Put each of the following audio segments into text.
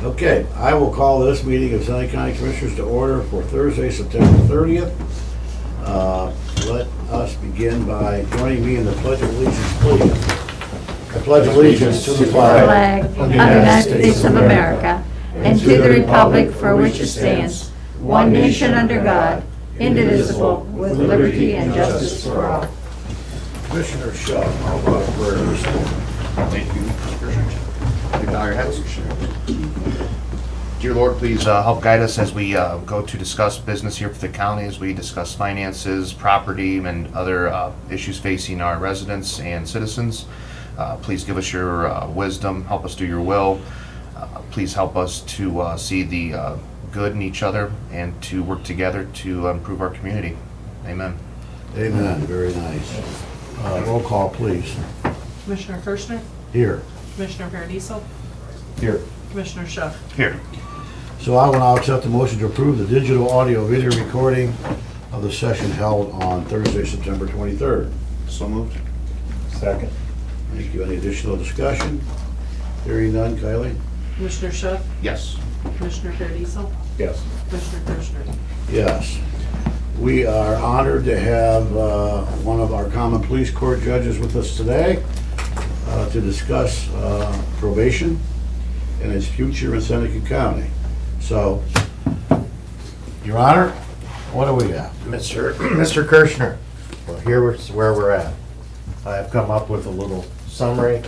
Okay, I will call this meeting of Seneca County Commissioners to order for Thursday, September 30th. Let us begin by joining me in the Pledge of Allegiance, please. I pledge allegiance to the flag of the United States of America and to the republic for which it stands, one nation under God, indivisible, with liberty and justice for all. Commissioner Shaw, how about a prayer this morning? Thank you, Mr. President. You bow your heads. Dear Lord, please help guide us as we go to discuss business here for the county, as we discuss finances, property, and other issues facing our residents and citizens. Please give us your wisdom, help us do your will. Please help us to see the good in each other and to work together to improve our community. Amen. Amen, very nice. Roll call, please. Commissioner Kirschner, Here. Commissioner Paradiso, Here. Commissioner Shaw. Here. So I will now accept the motion to approve the digital audio video recording of the session held on Thursday, September 23rd. So moved. Second. Thank you. Any additional discussion? Hearing none, Kylie? Commissioner Shaw, Yes. Commissioner Paradiso, Yes. Commissioner Kirschner. Yes. We are honored to have one of our common police court judges with us today to discuss probation and its future in Seneca County. So, Your Honor, what do we got? Mr. Kirschner, well, here's where we're at. I've come up with a little summary.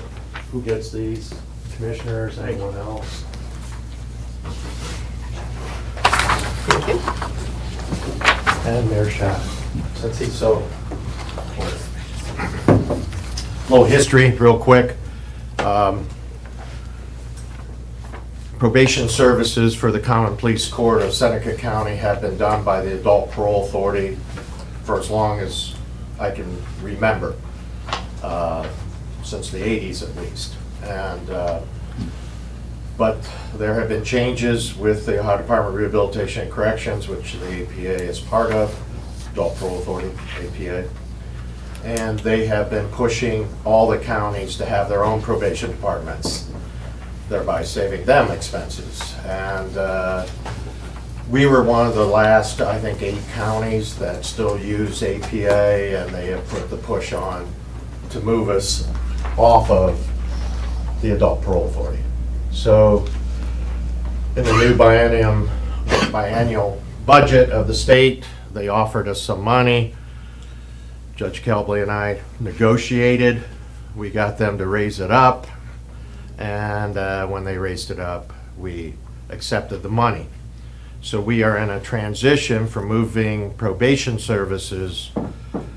Who gets these? Commissioners, anyone else? And Mayor Shot, since he's so little history, real quick. Probation services for the Common Police Court of Seneca County have been done by the Adult Parole Authority for as long as I can remember, since the 80s at least. And but there have been changes with the Ohio Department of Rehabilitation and Corrections, which the APA is part of, Adult Parole Authority, APA. And they have been pushing all the counties to have their own probation departments, thereby saving them expenses. And we were one of the last, I think, 8 counties that still use APA, and they have put the push on to move us off of the Adult Parole Authority. So in the new biennial budget of the state, they offered us some money. Judge Kelbley and I negotiated. We got them to raise it up. And when they raised it up, we accepted the money. So we are in a transition from moving probation services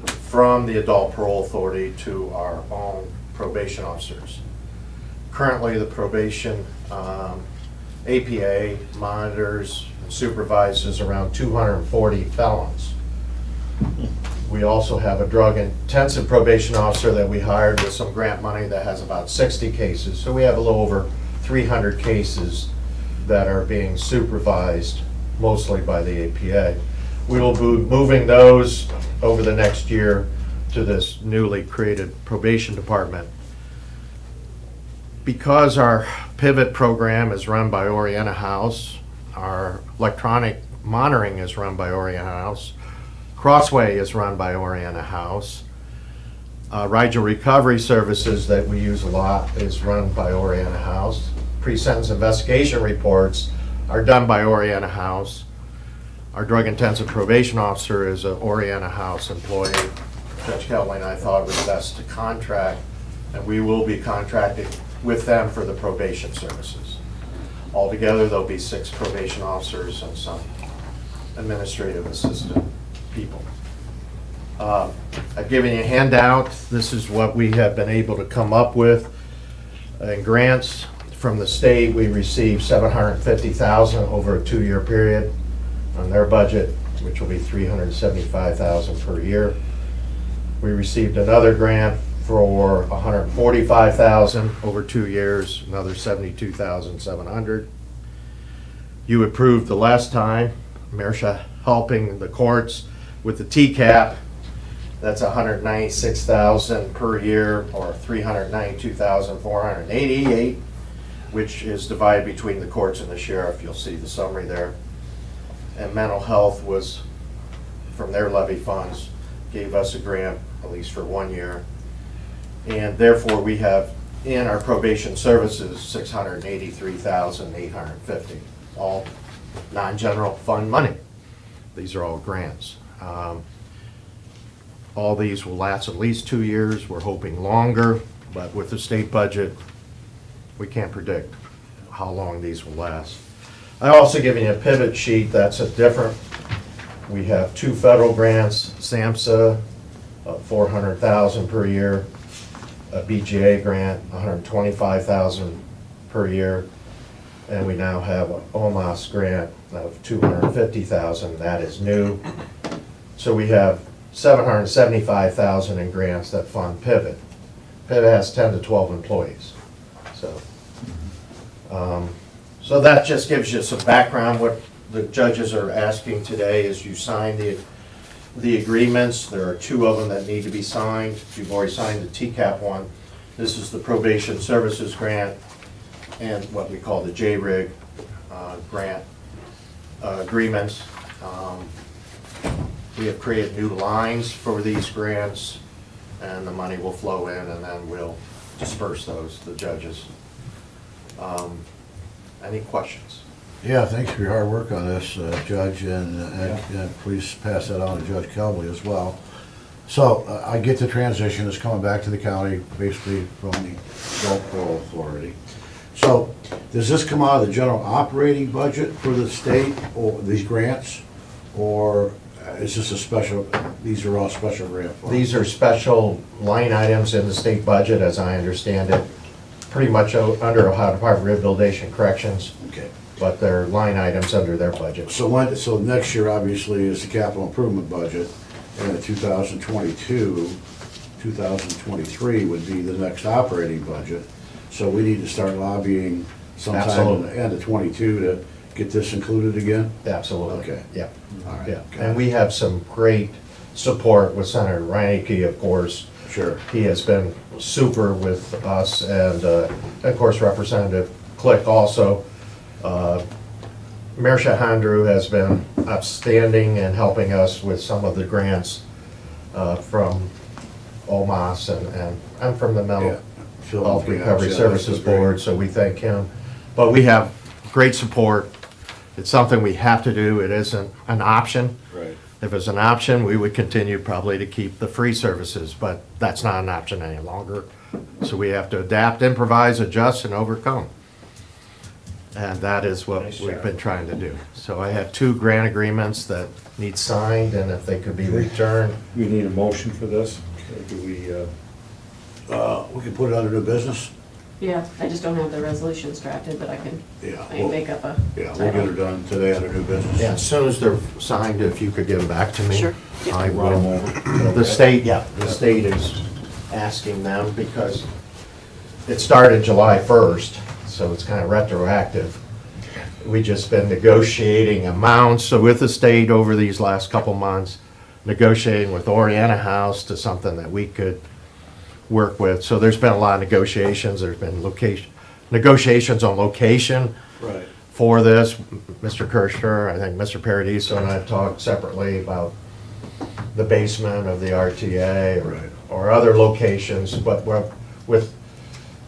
from the Adult Parole Authority to our own probation officers. Currently, the probation APA monitors and supervises around 240 felons. We also have a drug-intensive probation officer that we hired with some grant money that has about 60 cases. So we have a little over 300 cases that are being supervised mostly by the APA. We will be moving those over the next year to this newly created probation department. Because our pivot program is run by Oriana House, our electronic monitoring is run by Oriana House, Crossway is run by Oriana House, Rigel Recovery Services that we use a lot is run by Oriana House, pre-sentence investigation reports are done by Oriana House. Our drug-intensive probation officer is an Oriana House employee. Judge Kelly and I thought it was best to contract, and we will be contracting with them for the probation services. Altogether, there'll be 6 probation officers and some administrative assistant people. I've given you a handout. This is what we have been able to come up with in grants from the state. We received $750,000 over a 2-year period on their budget, which will be $375,000 per year. We received another grant for $145,000 over 2 years, another $72,700. You approved the last time, Mersha helping the courts with the TCAP. That's $196,000 per year, or $392,488. which is divided between the courts and the sheriff. You'll see the summary there. And mental health was, from their levy funds, gave us a grant, at least for 1 year. And therefore, we have in our probation services, $683,850, all non-general fund money. These are all grants. All these will last at least 2 years. We're hoping longer, but with the state budget, we can't predict how long these will last. I also given you a pivot sheet that's a different. We have 2 federal grants, SAMHSA, $400,000 per year, a BGA grant, $125,000 per year, and we now have an OMAS grant of $250,000. That is new. So we have $775,000 in grants that fund Pivot. Pivot has 10 to 12 employees. So that just gives you some background. What the judges are asking today is you sign the agreements. There are 2 of them that need to be signed. You've already signed the TCAP one. This is the Probation Services Grant and what we call the JRIG grant agreements. We have created new lines for these grants, and the money will flow in, and then we'll disperse those to the judges. Any questions? Yeah, thanks for your hard work on this, Judge, and please pass that on to Judge Kelby as well. So I get the transition, it's coming back to the county, basically from the Gulf Coral Authority. So does this come out of the general operating budget for the state, or these grants, or is this a special, these are all special grant funds? These are special line items in the state budget, as I understand it, pretty much under Ohio Department of Rehabilitation and Corrections, Okay. but they're line items under their budget. So next year, obviously, is the capital improvement budget, and the 2022, 2023 would be the next operating budget. So we need to start lobbying sometime Absolutely. in the end of '22 to get this included again? Absolutely. Okay. Yeah. All right. Yeah. Okay. And we have some great support with Senator Reineke, of course. Sure. He has been super with us, and of course Representative Click also. Mayor Shahandru has been outstanding in helping us with some of the grants from OMAS and from the Mental Phil, Health yeah, Recovery yeah, Services that's great. Board, so we thank him. But we have great support. It's something we have to do. It isn't an option. Right. If it's an option, we would continue probably to keep the free services, but that's not an option any longer. So we have to adapt, improvise, adjust, and overcome. And that is what we've been trying to do. So I have 2 grant agreements that need signed, and if they could be returned. We need a motion for this? Or do we, We can put it under new business? Yeah, I just don't have the resolutions drafted, but I can Yeah. I can make up a Yeah, we'll get it done today under new business. Yeah, as soon as they're signed, if you could give them back to me. Sure. Yeah. I run them will. over? The state, yeah, the state is asking them because it started July 1st, so it's kind of retroactive. We just been negotiating amounts with the state over these last couple months, negotiating with Oriana House to something that we could work with. So there's been a lot of negotiations. There's been negotiations on location Right. for this. Mr. Kirschner, I think Mr. Paradiso and I have talked separately about the basement of the RTA Right. or other locations, but with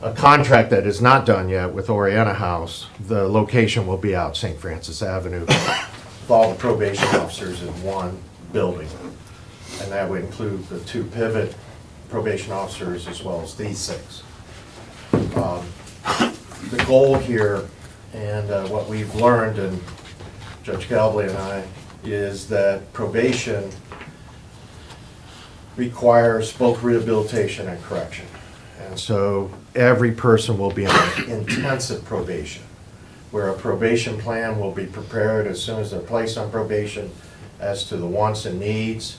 a contract that is not done yet with Oriana House, the location will be out St. Francis Avenue with all the probation officers in one building. And that would include the 2 pivot probation officers as well as these 6. The goal here and what we've learned, and Judge Galbley and I, is that probation requires both rehabilitation and correction. And so every person will be on intensive probation, where a probation plan will be prepared as soon as they're placed on probation as to the wants and needs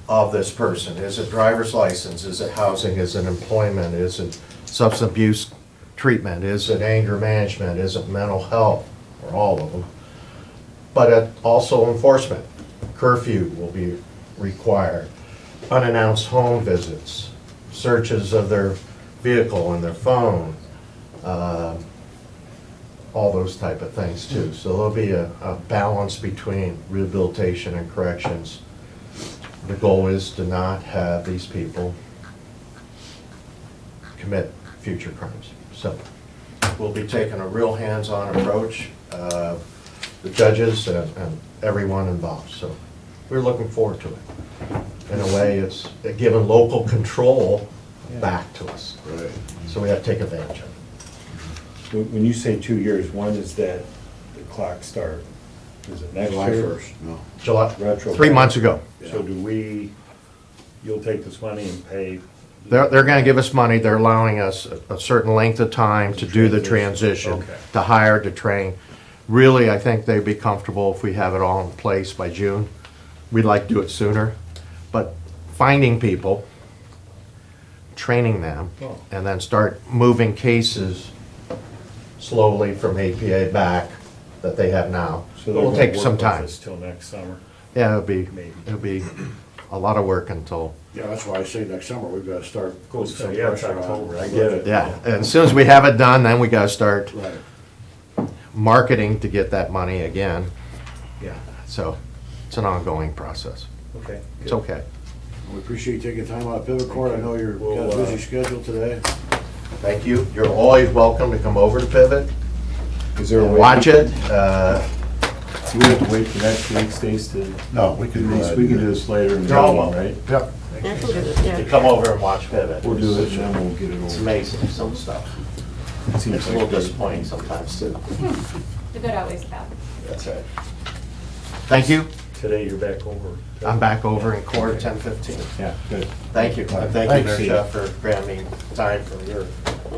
of this person. Is it driver's license? Is it housing? Is it employment? Is it substance abuse treatment? Is it anger management? Is it mental health? Or all of them. But also enforcement. Curfew will be required. Unannounced home visits, searches of their vehicle and their phone, all those type of things too. So there'll be a balance between rehabilitation and corrections. The goal is to not have these people commit future crimes. So we'll be taking a real hands-on approach, the judges and everyone involved. So we're looking forward to it. In a way, it's given local control back to us. Right. So we have to take advantage of it. When you say 2 years, when does that, the clock start? Is it next July year? 1st, no. July, Retro. 3 months ago. So you'll take this money and pay? They're gonna give us money, they're allowing us a certain length of time to do the transition, Okay. to hire, to train. Really, I think they'd be comfortable if we have it all in place by June. We'd like to do it sooner, but finding people, training them, Oh. and then start moving cases slowly from APA back that they have now. So they're It'll gonna take work some with time. us till next summer? Yeah, Maybe. it'll be a lot of work until, Yeah, that's why I say next summer, we've got to start putting Goes, some yeah, it's pressure on. October, I get it. yeah. And as soon as we have it done, then we gotta start Right. marketing to get that money again. Yeah, So it's an ongoing process. okay. It's good. okay. We appreciate you taking time out of Pivot Court. I know you've got a We'll, busy schedule today. Thank you. You're always welcome to come over to Pivot Is there a and way? watch it. Do we have to wait for next week's days to? No, we can, We can do this later in the You're all meeting, welcome. right? Yep. Yeah, we'll do it, To yeah. come over and watch Pivot. We'll do it and then we'll get it It's over. amazing, some stuff. It seems It's a little like disappointing sometimes too. The good outweighs the bad. That's right. Thank you. Today you're back over. I'm back over in court at 10:15. Yeah, good. Thank you. And thank you, Thanks. Marcia, for granting me time for your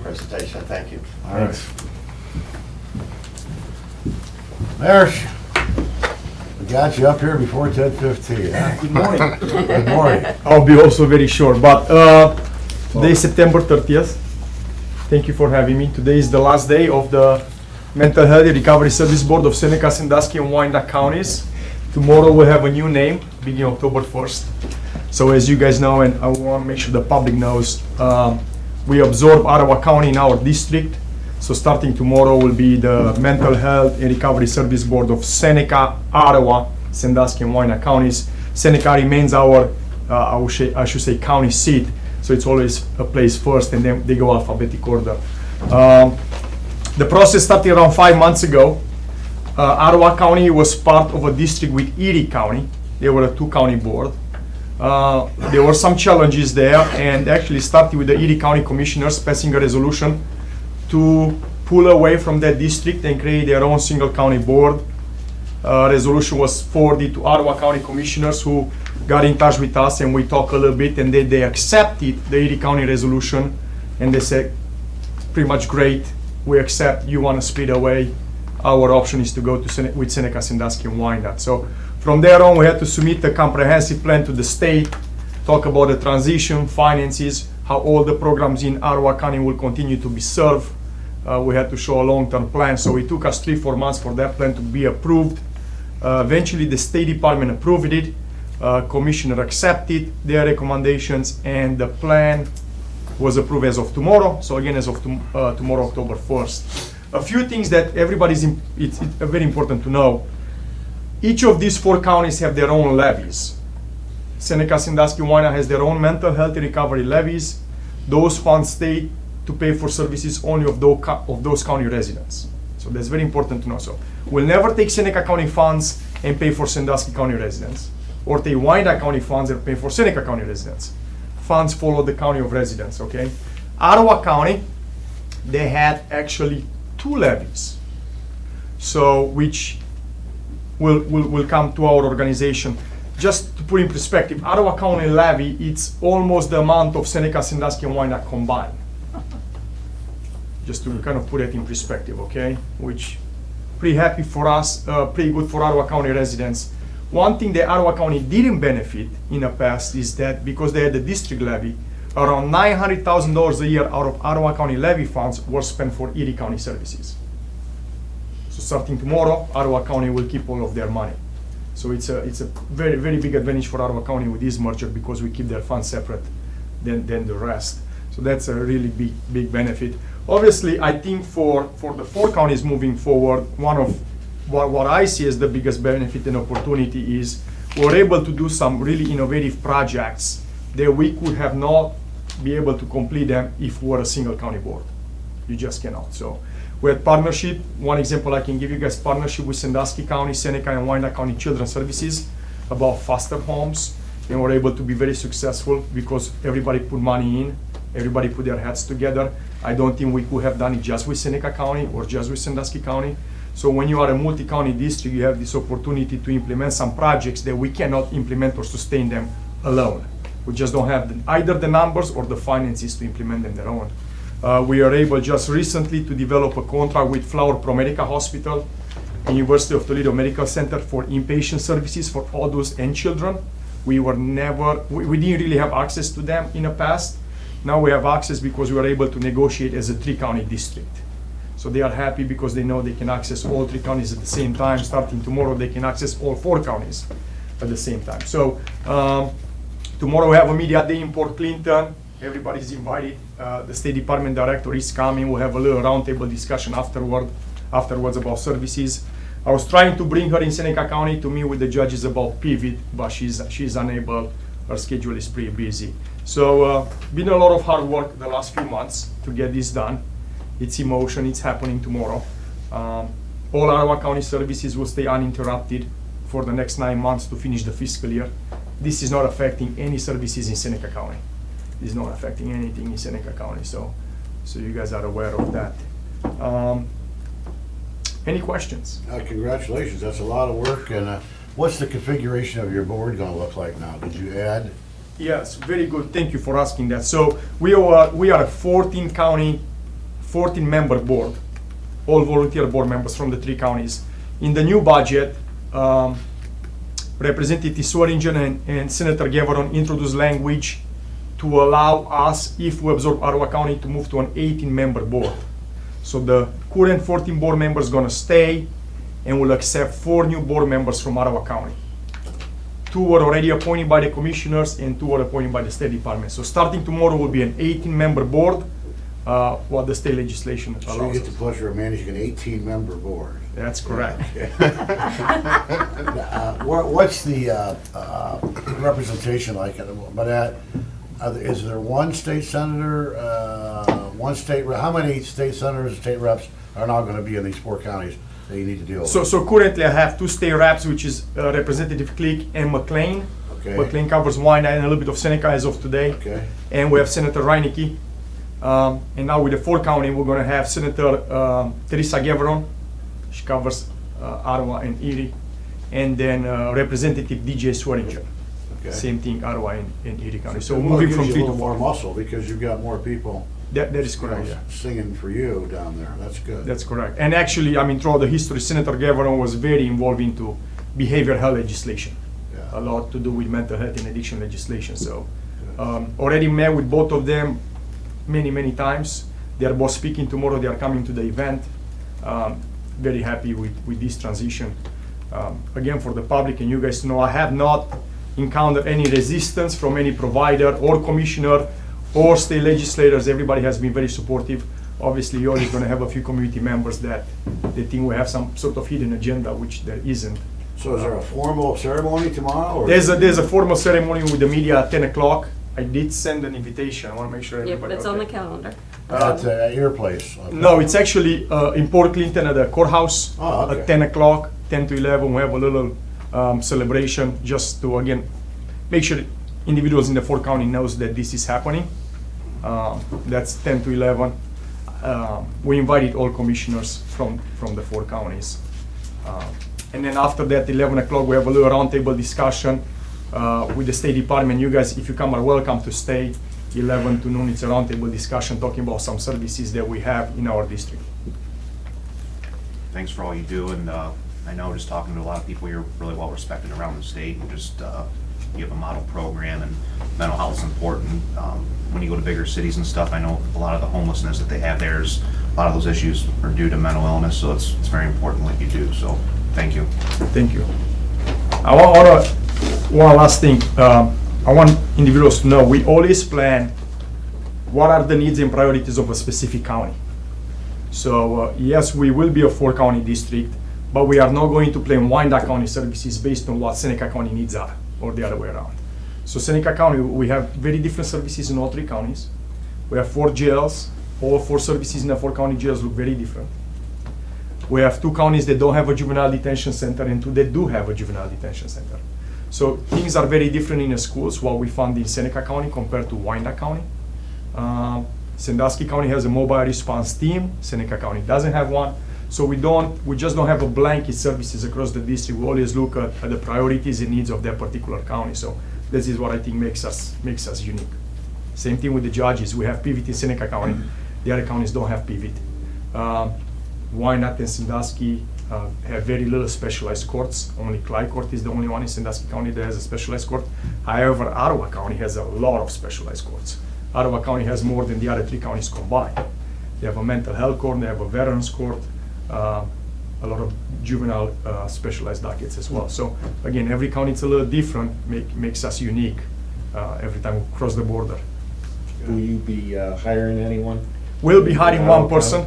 presentation. Thank you. all right. There, we got you up here before 10:15. huh? Good morning. Good morning. I'll be also very short, but today is September 30th. Thank you for having me. Today is the last day of the Mental Health and Recovery Service Board of Seneca, Sandusky, and Wyandotte counties. Tomorrow we'll have a new name, beginning October 1st. So as you guys know, and I want to make sure the public knows, we absorb Ottawa County in our district. So starting tomorrow will be the Mental Health and Recovery Service Board of Seneca, Ottawa, Sandusky, and Wyandotte counties. Seneca remains our, I should say, county seat. So it's always a place first, and then they go alphabetic order. The process started around 5 months ago. Ottawa County was part of a district with Erie County. They were a two-county board. There were some challenges there, and actually started with the Erie County Commissioners passing a resolution to pull away from that district and create their own single county board. Resolution was forwarded to Ottawa County Commissioners, who got in touch with us, and we talked a little bit, and they accepted the Erie County resolution, and they said, pretty much great, we accept, you want to split away. Our option is to go to with Seneca, Sandusky, and Wyandotte. So from there on, we had to submit a comprehensive plan to the state, talk about the transition, finances, how all the programs in Ottawa County will continue to be served. We had to show a long-term plan, so it took us 3-4 months for that plan to be approved. Eventually, the State Department approved it, Commissioner accepted their recommendations, and the plan was approved as of tomorrow. So again, as of tomorrow, October 1st. A few things that it's very important to know. Each of these 4 counties have their own levies. Seneca, Sandusky, Wyandotte has their own mental health and recovery levies. Those funds stay to pay for services only of those county residents. So that's very important to know. So we'll never take Seneca County funds and pay for Sandusky County residents, or take Wyandotte County funds and pay for Seneca County residents. Funds follow the county of residence, okay? Ottawa County, they had actually 2 levies, so which will come to our organization. Just to put in perspective, Ottawa County levy, it's almost the amount of Seneca, Sandusky, and Wyandotte combined. Just to kind of put it in perspective, okay? Which, pretty happy for us, pretty good for Ottawa County residents. One thing that Ottawa County didn't benefit in the past is that because they had the district levy, around $900,000 a year out of Ottawa County levy funds were spent for Erie County services. So starting tomorrow, Ottawa County will keep all of their money. So it's a very, very big advantage for Ottawa County with this merger, because we keep their funds separate than the rest. So that's a really big benefit. obviously, I think for the 4 counties moving forward, one of what I see as the biggest benefit and opportunity is we're able to do some really innovative projects that we could have not be able to complete them if we were a single county board. You just cannot. So we had partnership. One example I can give you guys, partnership with Sandusky County, Seneca, and Wyandotte County Children's Services about foster homes. And we're able to be very successful because everybody put money in, everybody put their heads together. I don't think we could have done it just with Seneca County or just with Sandusky County. So when you are a multi-county district, you have this opportunity to implement some projects that we cannot implement or sustain them alone. We just don't have either the numbers or the finances to implement them their own. We are able just recently to develop a contract with Flower ProMedica Hospital and University of Toledo Medical Center for inpatient services for adults and children. We didn't really have access to them in the past. Now we have access because we were able to negotiate as a 3-county district. So they are happy because they know they can access all 3 counties at the same time. Starting tomorrow, they can access all 4 counties at the same time. So tomorrow we have a media day in Port Clinton. Everybody's invited. The State Department director is coming. We'll have a little roundtable discussion afterwards about services. I was trying to bring her in Seneca County to meet with the judges about pivot, but she's unable. Her schedule is pretty busy. So been a lot of hard work the last few months to get this done. It's in motion. It's happening tomorrow. All Ottawa County services will stay uninterrupted for the next 9 months to finish the fiscal year. This is not affecting any services in Seneca County. This is not affecting anything in Seneca County. So you guys are aware of that. Any questions? Congratulations, that's a lot of work. And what's the configuration of your board gonna look like now? Did you add? Yes, very good. Thank you for asking that. So we are a 14-member board, all volunteer board members from the 3 counties. In the new budget, Representative Swearingen and Senator Gaveron introduced language to allow us, if we absorb Ottawa County, to move to an 18-member board. So the current 14 board members gonna stay, and will accept 4 new board members from Ottawa County. 2 were already appointed by the commissioners, and 2 were appointed by the State Department. So starting tomorrow will be an 18-member board, what the state legislation So you allows get the us. pleasure of managing an 18-member board. That's correct. What's the representation like? But is there one state senator, one state rep? How many state senators, state reps are now going to be in these 4 counties that you need to deal with? So currently I have 2 state reps, which is Representative Click and McLean. Okay. McLean covers Wyandotte and a little bit of Seneca as of today. Okay. And we have Senator Reinecke. And now with the 4 county, we're gonna have Senator Teresa Gaveron. She covers Ottawa and Erie. And then Representative DJ Swearingen. Okay. Same thing, Ottawa and Erie County. So Well, it moving gives from you a 3 to little more 4. muscle because you've got more people That is correct, yeah. singing for you down there. That's good. That's correct. And actually, I mean, throughout the history, Senator Gaveron was very involved into behavioral health legislation. Yeah. A lot to do with mental health and addiction legislation. So already met with both of them many times. They are both speaking tomorrow. They are coming to the event. Very happy with this transition. Again, for the public and you guys to know, I have not encountered any resistance from any provider or commissioner or state legislators. Everybody has been very supportive. Obviously, you're always going to have a few community members that they think we have some sort of hidden agenda, which there isn't. So is there a formal ceremony tomorrow? Or There's a formal ceremony with the media at 10 o'clock. I did send an invitation. I want to make sure Yep, everybody. it's on the okay. calendar. At your place? Okay. No, it's actually in Port Clinton at the courthouse Oh, okay. at 10 o'clock, 10 to 11. We have a little celebration just to, again, make sure individuals in the 4 county knows that this is happening. That's 10 to 11. We invited all commissioners from the 4 counties. And then after that, 11 o'clock, we have a little roundtable discussion with the State Department. You guys, if you come, are welcome to stay. 11 to noon, it's a roundtable discussion talking about some services that we have in our district. Thanks for all you do, and I know just talking to a lot of people, you're really well respected around the state, and just you have a model program, and mental health is important. When you go to bigger cities and stuff, I know a lot of the homelessness that they have there is, a lot of those issues are due to mental illness, so it's very important what you do, so thank you. Thank you. I want one last thing. I want individuals to know we always plan what are the needs and priorities of a specific county. So yes, we will be a 4-county district, but we are not going to plan Wyandotte County services based on what Seneca County needs are, or the other way around. So Seneca County, we have very different services in all 3 counties. We have 4 jails. All 4 services in the 4 county jails look very different. We have 2 counties that don't have a juvenile detention center and 2 that do have a juvenile detention center. So things are very different in the schools, what we found in Seneca County compared to Wyandotte County. Sandusky County has a mobile response team. Seneca County doesn't have one. So we just don't have a blanket services across the district. We always look at the priorities and needs of that particular county. So this is what I think makes us unique. Same thing with the judges. We have PVT in Seneca County. The other counties don't have PVT. Wyandotte and Sandusky have very little specialized courts. Only Clyde Court is the only one in Sandusky County that has a specialized court. However, Ottawa County has a lot of specialized courts. Ottawa County has more than the other 3 counties combined. They have a mental health court, they have a veterans court, a lot of juvenile specialized dockets as well. So again, every county is a little different, makes us unique every time we cross the border. Will you be hiring anyone? We'll be hiring one person.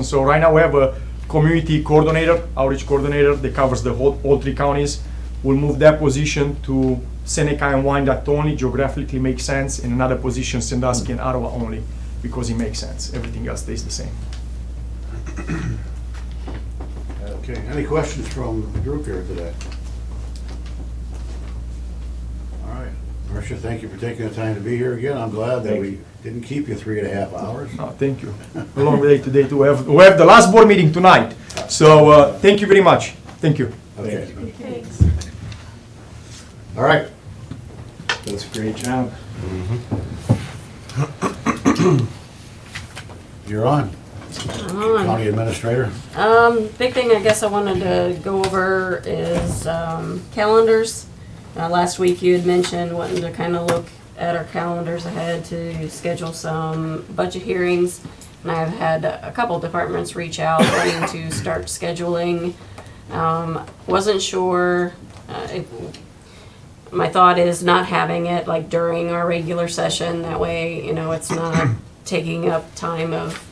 So right now we have a community coordinator, outreach coordinator that covers all 3 counties. We'll move that position to Seneca and Wyandotte only, geographically makes sense, and another position Sandusky and Ottawa only, because it makes sense. Everything else stays the same. Okay, any questions from the group here today? All right, Marcia, thank you for taking the time to be here again. I'm glad that we didn't keep you 3.5 hours. No, thank you. A long day today too. We have the last board meeting tonight. So thank you very much. Thank you. Okay, Thanks. all right. That's a great job. You're on, County Administrator. Big thing I guess I wanted to go over is calendars. Last week you had mentioned wanting to kind of look at our calendars ahead to schedule some budget hearings. And I've had a couple departments reach out wanting to start scheduling. Wasn't sure. My thought is not having it like during our regular session. That way, it's not taking up time of,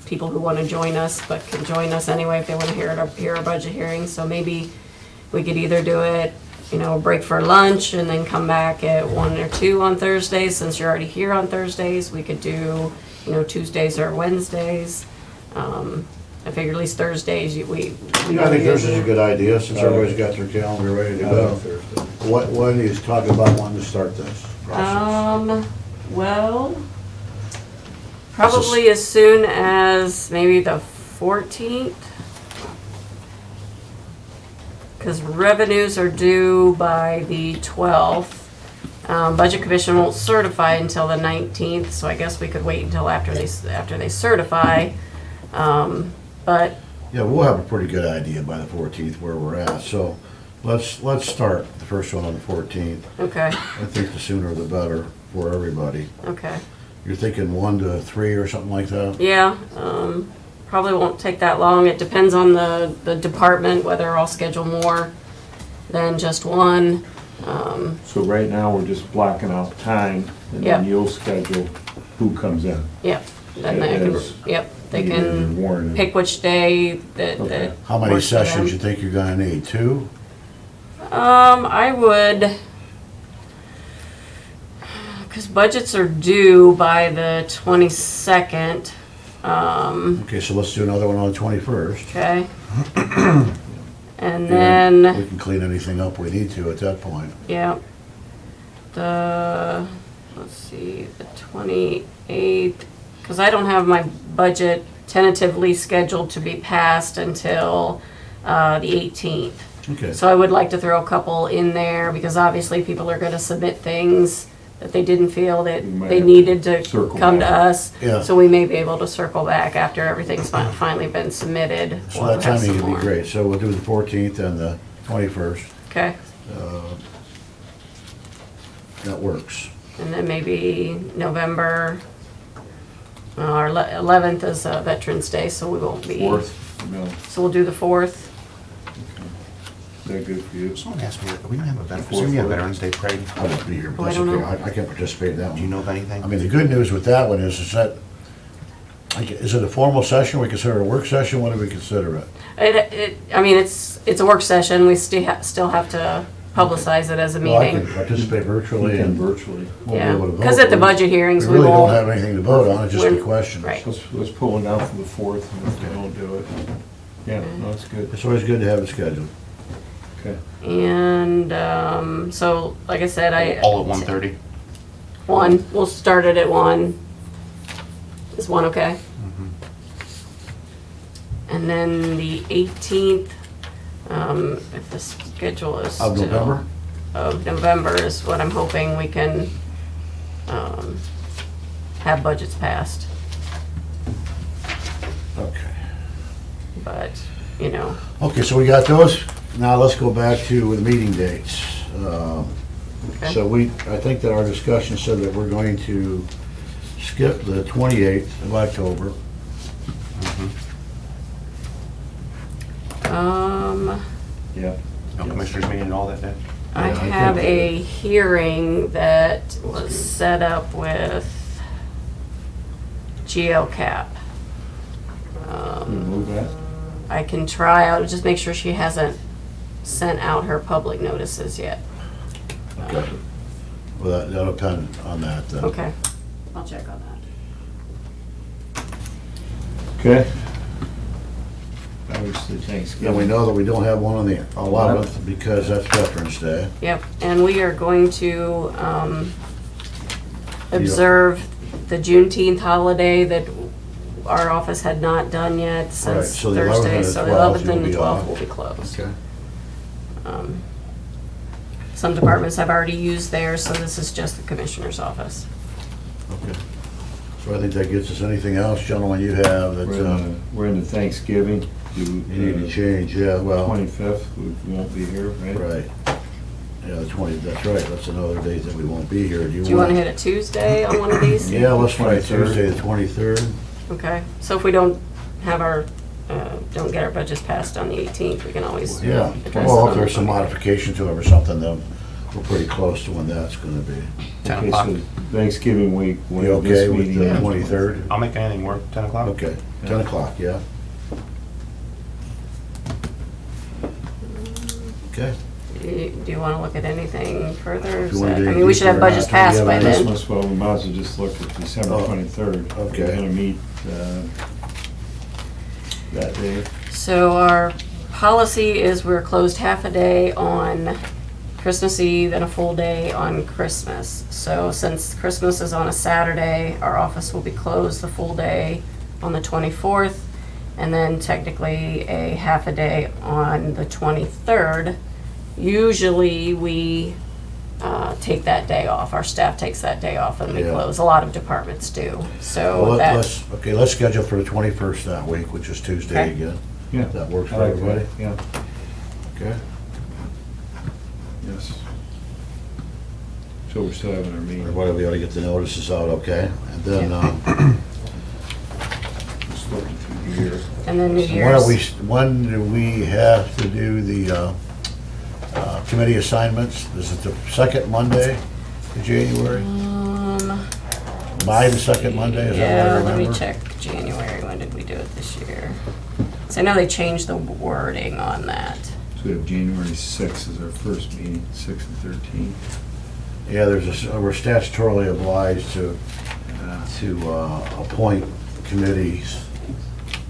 people who want to join us, but can join us anyway if they want to hear our budget hearings. So maybe we could either do it, break for lunch and then come back at 1 or 2 on Thursdays. Since you're already here on Thursdays, we could do, Tuesdays or Wednesdays. I figure at least Thursdays, we I think Thursday's a good idea, since everybody's got their calendar ready to go. When he's talking about wanting to start this process? Well, probably as soon as maybe the 14th. Because revenues are due by the 12th. Budget Commission won't certify until the 19th, so I guess we could wait until after they certify. But Yeah, we'll have a pretty good idea by the 14th where we're at, so let's start the first one on the 14th. okay, I think the sooner the better for everybody. okay, You're thinking 1 to 3 or something like that? yeah. Probably won't take that long. It depends on the department whether I'll schedule more than just one. So right now, we're just blocking out time, and Yeah. then you'll schedule who comes in. Yep. Then they can, As they needed and can warranted. pick which day that. Okay. How many works for them. sessions you think you're gonna need? 2? I would, because budgets are due by the 22nd. Okay, so let's do another one on the 21st. Okay. And We then, can clean anything up we need to at that point. yeah, let's see, the 28th, because I don't have my budget tentatively scheduled to be passed until the 18th. Okay, So I would like to throw a couple in there, because obviously people are gonna submit things that they didn't feel that You might they have needed to circle come to back. us. Yeah. So we may be able to circle back after everything's finally been submitted. so We'll that have timing some would be more. great. So we'll do the 14th and the 21st. Okay, That works. and then maybe November, our 11th is Veterans Day, so we won't be. 4th, no, So we'll do the 4th. is that good for you? Someone asked me, are we gonna have a Veterans Day parade? I won't be here, but Oh, I that's don't okay. know. I can't participate in that Do you one. know of anything? I mean, the good news with that one is that Is it a formal session? We consider it a work session? What do we consider it? I mean, it's a work session, we still have to publicize it as a Well, I meeting. can participate virtually We can and virtually. won't be Yeah, able to vote. because at the budget hearings, We we really don't won't. have anything to vote on, it's just a We're- question. right. Let's pull one down for the 4th, and if they don't do it, yeah, no, that's good. It's always good to have it scheduled. Okay. And, so, like I said, All at 1:30? we'll start it at 1. Is 1 okay? And then the 18th, if the schedule is Of still- November? Of November is what I'm hoping we can, have budgets passed, Okay. but, you know, Okay, so we got those. Now let's go back to the meeting dates. Okay. So I think that our discussion said that we're going to skip the 28th of October. Yeah. No commissioners meeting and all that day? I Yeah, I have think a hearing that was set up with GLCAP. Move that. I can try, I'll just make sure she hasn't sent out her public notices yet. Okay. Well, that'll depend on that then. Okay, I'll check on that. Okay. Obviously And Thanksgiving. we know that we don't have one on the 11th because that's Veterans Day. Yep, and we are going to observe the Juneteenth holiday that our office had not done yet since so the 11th Thursday, and the so the 12th 11th and you'll the be 12th off. will be closed. Okay. Some departments have already used theirs, so this is just the commissioner's office. Okay. So I think that gets us, anything else, gentlemen, you have that We're into Thanksgiving. you need to change? Yeah, well, 25th, we won't be here, right? right. Yeah, the 20, that's right, that's another day that we won't be here. Do you want to hit a Tuesday on one of these? Yeah, let's try 23rd. Tuesday, the 23rd. Okay, so if we don't have our, don't get our budgets passed on the 18th, we can always Yeah, address well, it if on there's some the 20th. modification to it or something, then we're pretty close to when that's gonna be. 10 Okay, o'clock? so Thanksgiving week, when You okay this with meeting the ends. 23rd? I'll make anything work, 10 o'clock? Okay, 10 o'clock, yeah. Okay, Do you want to look at anything further? If you wanna do I mean, we should have deeper or budgets not, passed yeah, by but then. Christmas, well, we might as well just look at December Oh, 23rd. okay. We're gonna meet that day. So our policy is we're closed half a day on Christmas Eve and a full day on Christmas. So since Christmas is on a Saturday, our office will be closed the full day on the 24th, and then technically a half a day on the 23rd. Usually we take that day off. Our staff takes that day off and we Yeah. close. A lot of departments do. well, So that, let's schedule for the 21st that week, which is Tuesday Okay. again. Yeah. That works I for like everybody? that, yeah, Okay. yes. So we're still having our meeting. Everybody, we ought to get the notices out, okay? And then, Just looking through the year. and then New when Year's. do we have to do the committee assignments? Is it the second Monday in January? By the second Monday, is that Yeah, what I let me remember? check January. When did we do it this year? So I know they changed the wording on that. So we have January 6th is our first meeting, 6th and 13th. Yeah, we're statutorily obliged to appoint committees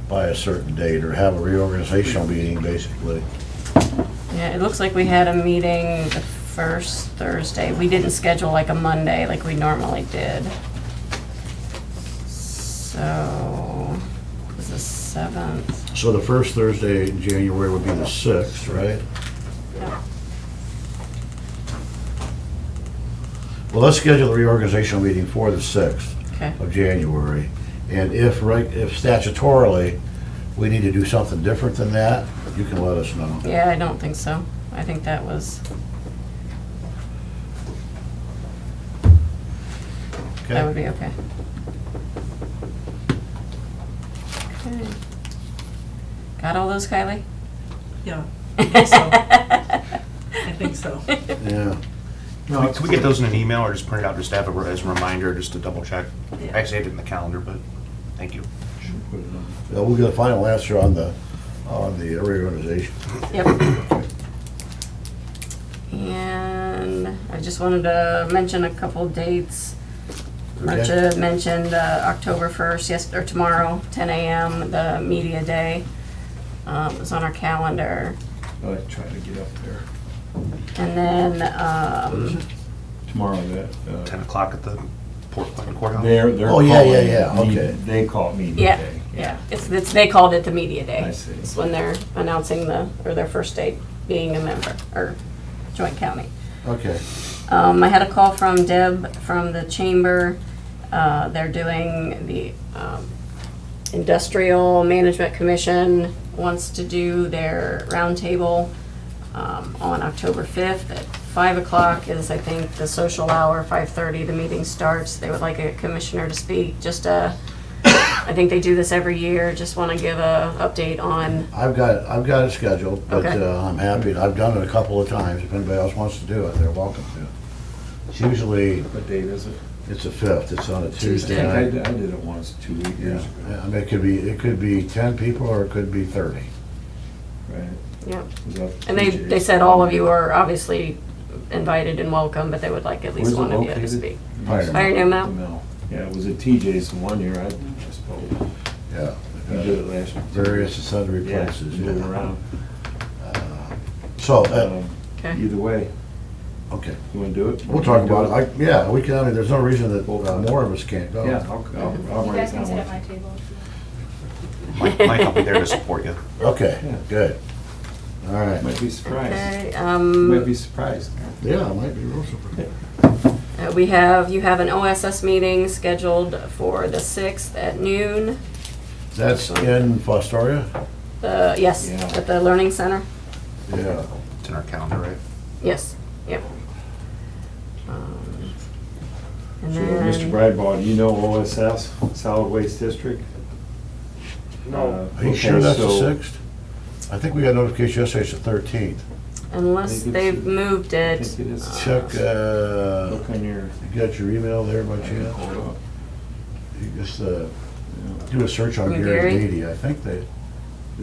by a certain date, or have a reorganizational meeting, basically. Yeah, it looks like we had a meeting the first Thursday. We didn't schedule like a Monday like we normally did. So, it was the 7th. So the first Thursday in January would be the 6th, right? Yeah. Well, let's schedule the reorganizational meeting for the 6th Okay. of January. And if statutorily, we need to do something different than that, you can let us know. Yeah, I don't think so. I think that was, that would Okay? be okay. Okay. Got all those, Kylie? Yeah, I think so. I think so. Yeah. Can we get those in an email or just print it out just to have it as a reminder, just to double check? Yeah. I saved it in the calendar, but thank you. We'll get a final answer on the reorganization. Yep. And I just wanted to mention a couple dates. Marcia mentioned October 1st, yes, or tomorrow, 10 a.m., the media day. It was on our calendar. I try to get up there And then, tomorrow, that, 10 o'clock at the Portland Courthouse? they're Oh, yeah, calling yeah, it okay. They call it meeting yeah, day. yeah, it's, they called it the media day. I see. It's when they're announcing their first date being a member, or joint county. Okay. I had a call from Deb from the chamber. They're doing the Industrial Management Commission wants to do their roundtable on October 5th at 5 o'clock is, I think, the social hour. 5:30 the meeting starts. They would like a commissioner to speak. Just I think they do this every year. Just want to give a update on. I've got it scheduled, but Okay. I'm happy. I've done it a couple of times. If anybody else wants to do it, they're welcome to. It's usually, What date is it? it's the 5th. It's on a Tuesday I night. did it once 2 Yeah, years ago. I mean, it could be 10 people or it could be 30. Right. Yeah. Was that And they TJ's? said all of you are obviously invited and welcome, but they would like at least Where's it one of you to located? speak. Pioneer. Pioneer Mill? Mill. Yeah, it was at TJ's the one year I spoke. Yeah. You did it last year. Various and sundry Yeah, places. move yeah. around. So, Okay. Either way, okay. you wanna do it? We'll talk about it. Yeah, we can, I mean, there's no reason that more of us can't go. Yeah, I'll You write guys down can sit at one. my table if you want. Mike will be there to support you. Okay, Yeah. good. All right. Might be surprised. Okay, Might be surprised. Yeah, it might be real surprising. you have an OSS meeting scheduled for the 6th at noon. That's in Fostoria? Yes, Yeah. at the Learning Center. Yeah. It's in our calendar, right? Yes, yep. And So, then, Mr. Bradbaugh, do you know OSS, Solid Waste District? No. Are you sure that's the 6th? I think we got notification yesterday, it's the 13th. unless I think it's they've the- moved I it. think it is. Check, Look on your. you got your email there by chance? Hold up. You just do a search on From Gary Gary? Beatty. I think Did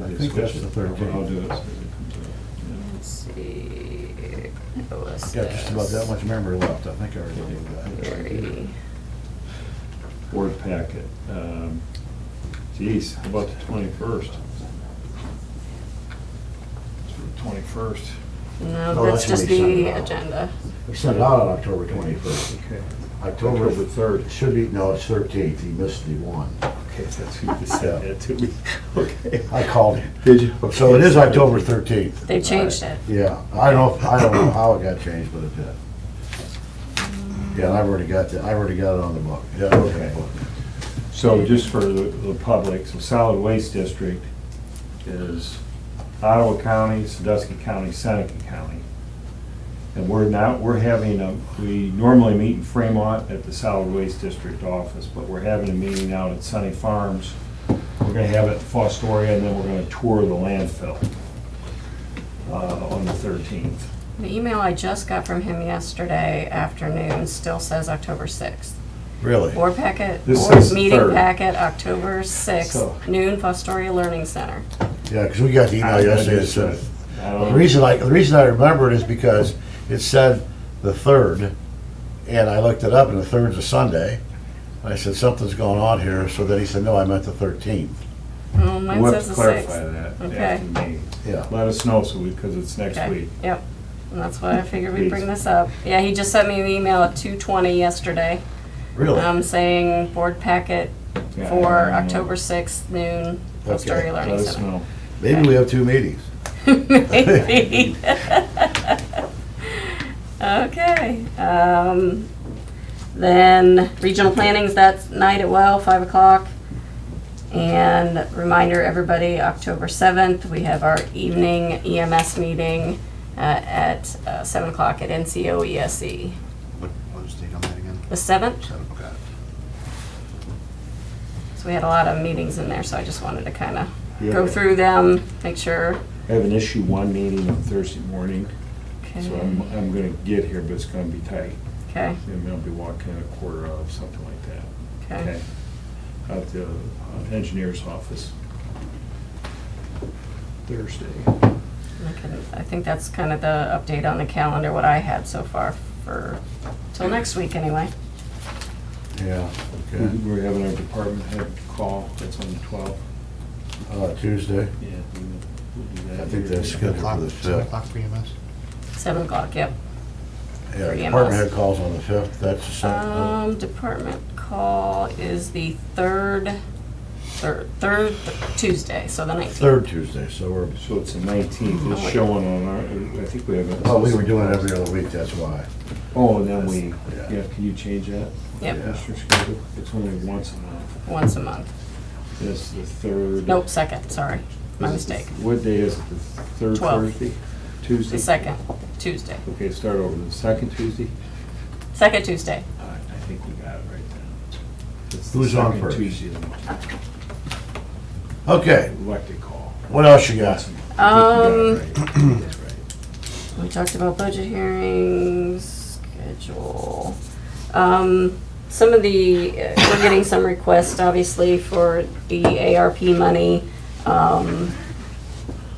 I they think that's switch the it? 13th. I'll do it. So it comes up. Let's see. OSS. got just about that much memory left. I think I already did that. Gary. Board packet. Geez, how about the 21st? 21st. No, No, that's that's just when he the sent it out. agenda. We sent it out on October 21st. Okay. October October 3rd. It should be, no, it's 13th. He missed the one. Okay, that's who you said that to me. Okay. I called him. Did you? So it is October 13th. They changed it. Yeah, I don't know how it got changed, but it did. Yeah, and I've already got it on the book. Yeah, okay. So just for the public, so Solid Waste District is Ottawa County, Sandusky County, Seneca County. And we normally meet in Fremont at the Solid Waste District office, but we're having a meeting out at Sunny Farms. We're gonna have it in Fostoria, and then we're gonna tour the landfill on the 13th. The email I just got from him yesterday afternoon still says October 6th. Really? Board packet, This board says meeting 3rd. packet, October So- 6th, noon, Fostoria Learning Center. Yeah, because we got the email yesterday that said, I the don't know. reason I remember it is because it said the 3rd, and I looked it up, and the 3rd's a Sunday. I said, something's going on here, so then he said, no, I meant the 13th. Oh, mine We'll says have the to 6th. clarify that Okay. after the meeting. Yeah. Let us know, because it's next Okay, week. yep. And that's why I figured we'd bring this up. Yeah, he just sent me an email at 2:20 yesterday. Really? Saying board packet Yeah, for I don't know. October 6th, noon, Okay, Fostoria Learning Let us Center. know. Maybe we have 2 meetings. Maybe. Okay. Then regional planning's that night at 5 o'clock. And reminder, everybody, October 7th, we have our evening EMS meeting at 7 o'clock at NCO ESE. What was the date on that again? The 7th, 7, okay. so we had a lot of meetings in there, so I just wanted to kind of Yeah. go through them, make sure. I have an issue 1 meeting on Thursday morning, Okay. so I'm gonna get here, but it's gonna be tight. Okay, And I'll be walking at 1/4 of, something like that. okay. At the engineer's office. Thursday. I think that's kind of the update on the calendar, what I had so far for, till next week anyway. Yeah, okay. We're having our department head call, that's on the 12th. Tuesday. Yeah, we'll do that. I think that's scheduled for the 7 5th. o'clock for EMS? 7 o'clock, yep. Yeah, For department EMS. head calls on the 5th, that's the second. Department call is the third Tuesday, so the 19th. Third Tuesday, so we're, So it's the 19th, it's showing on our, I think we have. oh, we were doing it every other week, that's why. Oh, and then we, Yeah. yeah, can you change that? Yep, Mr. Schedule, it's only once a month. once a month. It's the third. Nope, second, sorry, my mistake. What day is it, the third 12th. Thursday? Tuesday? The second Tuesday. Okay, start over, the second Tuesday? Second Tuesday. All right, I think we got it right then. It's Who's the on second first? Tuesday of the month. Okay, Elected call. what else you got? I think you got it right. That's right. We talked about budget hearings, schedule. Some of the, we're getting some requests, obviously, for the ARP money. I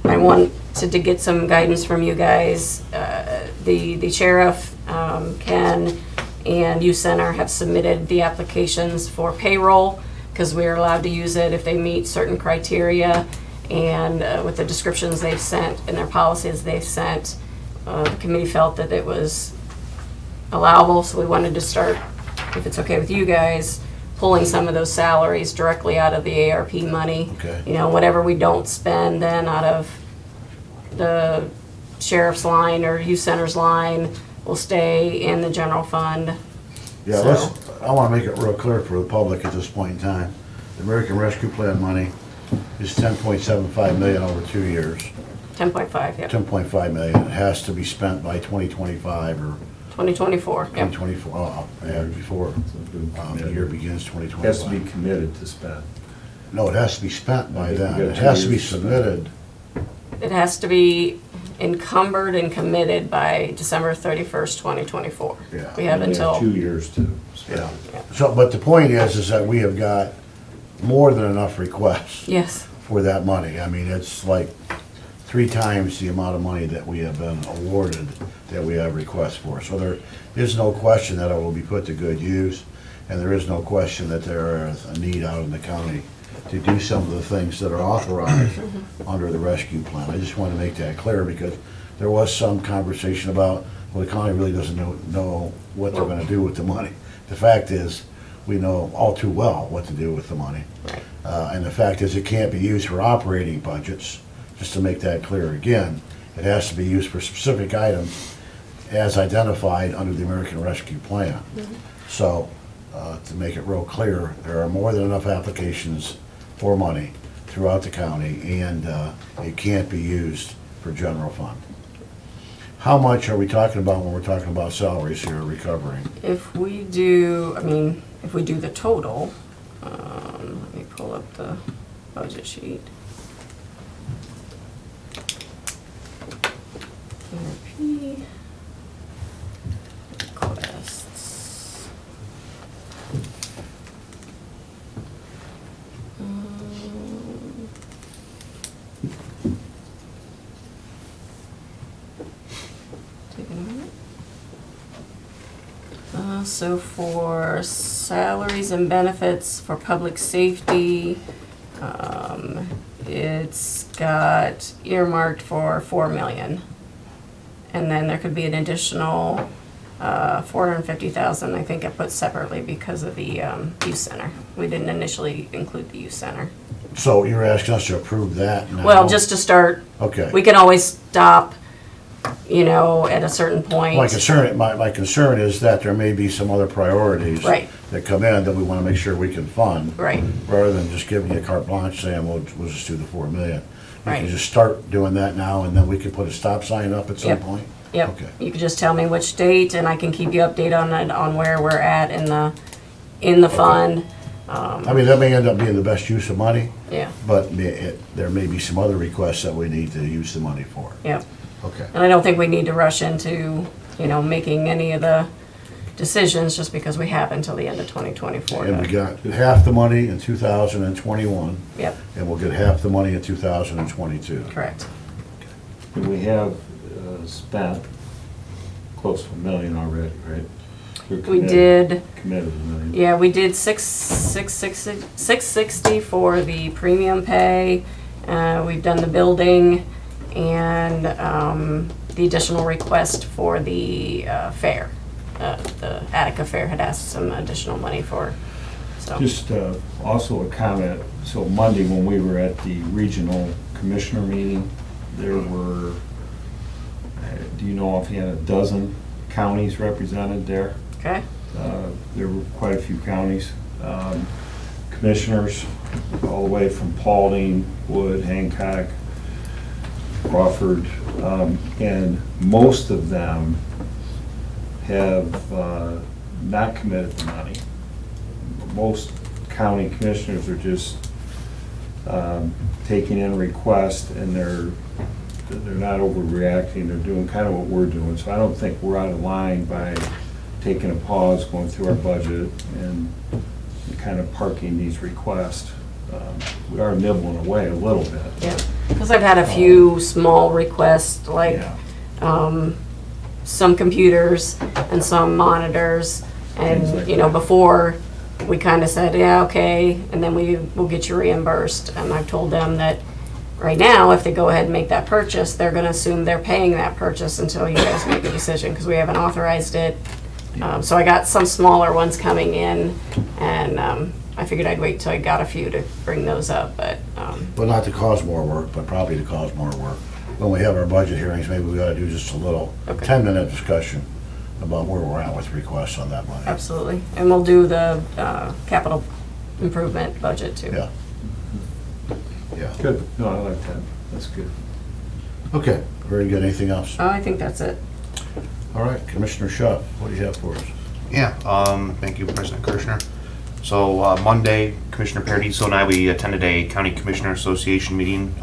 wanted to get some guidance from you guys. The sheriff, Ken, and youth center have submitted the applications for payroll, because we are allowed to use it if they meet certain criteria. And with the descriptions they've sent and their policies they've sent, the committee felt that it was allowable, so we wanted to start, if it's okay with you guys, pulling some of those salaries directly out of the ARP money. Okay. You know, whatever we don't spend then out of the sheriff's line or youth center's line will stay in the general fund. Yeah, So- I want to make it real clear for the public at this point in time. The American Rescue Plan money is 10.75 million over 2 years, 10.5, yep. 10.5 million. It has to be spent by 2025 or 2024, yep. 2024, before the year begins 2025. Has to be committed to spend. No, it has to be spent by I think then. we got It 2 has to be years to spend. submitted. It has to be encumbered and committed by December 31st, 2024. Yeah. We have And they until, 2 years to spend. Yeah. So, but the point is that we have got more than enough requests yes, for that money. I mean, it's like 3 times the amount of money that we have been awarded that we have requests for. So there is no question that it will be put to good use, and there is no question that there is a need out in the county to do some of the things that are authorized under the rescue plan. I just want to make that clear because there was some conversation about, well, the county really doesn't know what they're going to do with the money. The fact is, we know all too well what to do with the money. right. And the fact is, it can't be used for operating budgets, just to make that clear again. It has to be used for specific items as identified under the American Rescue Plan. So, to make it real clear, there are more than enough applications for money throughout the county, and it can't be used for general fund. How much are we talking about when we're talking about salaries here, recovering? If we do, I mean, if we do the total, let me pull up the budget sheet. ARP requests. Taking a minute. So for salaries and benefits for public safety, it's got earmarked for 4 million. And then there could be an additional 450,000, I think I put separately because of the youth center. We didn't initially include the youth center. So you're asking us to approve that now? Well, just to start, Okay. we can always stop, you know, at a certain point. My concern is that there may be some other priorities Right. that come in that we want to make sure we can fund. Right. Rather than just giving you a carte blanche saying, we'll just do the 4 million. We Right. can just start doing that now, and then we can put a stop sign up at some Yep. point? Yep. Okay. You could just tell me which date, and I can keep you updated on it, on where we're at in the fund. I mean, that may end up being the best use of money, Yeah, but there may be some other requests that we need to use the money for. yeah. Okay. And I don't think we need to rush into, you know, making any of the decisions just because we have until the end of 2024. And we got half the money in 2021, Yep, and we'll get half the money in 2022. correct. And we have spent close to $1 million already, right? We're We committed- did, Committed $1 million. yeah, we did 660 for the premium pay. We've done the building and the additional request for the fair. The Attica Fair had asked some additional money for, so. Just also a comment, so Monday when we were at the regional commissioner meeting, there were, do you know offhand, a dozen counties represented there? Okay, There were quite a few counties, commissioners, all the way from Paulding, Wood, Hancock, Crawford, and most of them have not committed the money. Most county commissioners are just taking in requests, and they're not overreacting, they're doing kind of what we're doing. So I don't think we're out of line by taking a pause, going through our budget, and kind of parking these requests. We are nibbling away a little bit. yeah, because I've had a few small requests, like Yeah. some computers and some monitors. Things And, like you know, that. before, we kind of said, yeah, okay, and then we will get you reimbursed. And I've told them that right now, if they go ahead and make that purchase, they're gonna assume they're paying that purchase until you guys make a decision, because we haven't authorized it. So I got some smaller ones coming in, and I figured I'd wait till I got a few to bring those up, but, But not to cause more work, but probably to cause more work. When we have our budget hearings, maybe we ought to do just a little Okay. 10-minute discussion about where we're at with requests on that money. absolutely. And we'll do the capital improvement budget too. Yeah. Yeah. Good, no, I like that, that's good. Okay, very good. Anything else? Oh, I think that's it. All right, Commissioner Schuff, what do you have for us? Yeah, thank you, President Kirschner. So Monday, Commissioner Paradiso and I, we attended a County Commissioner Association meeting.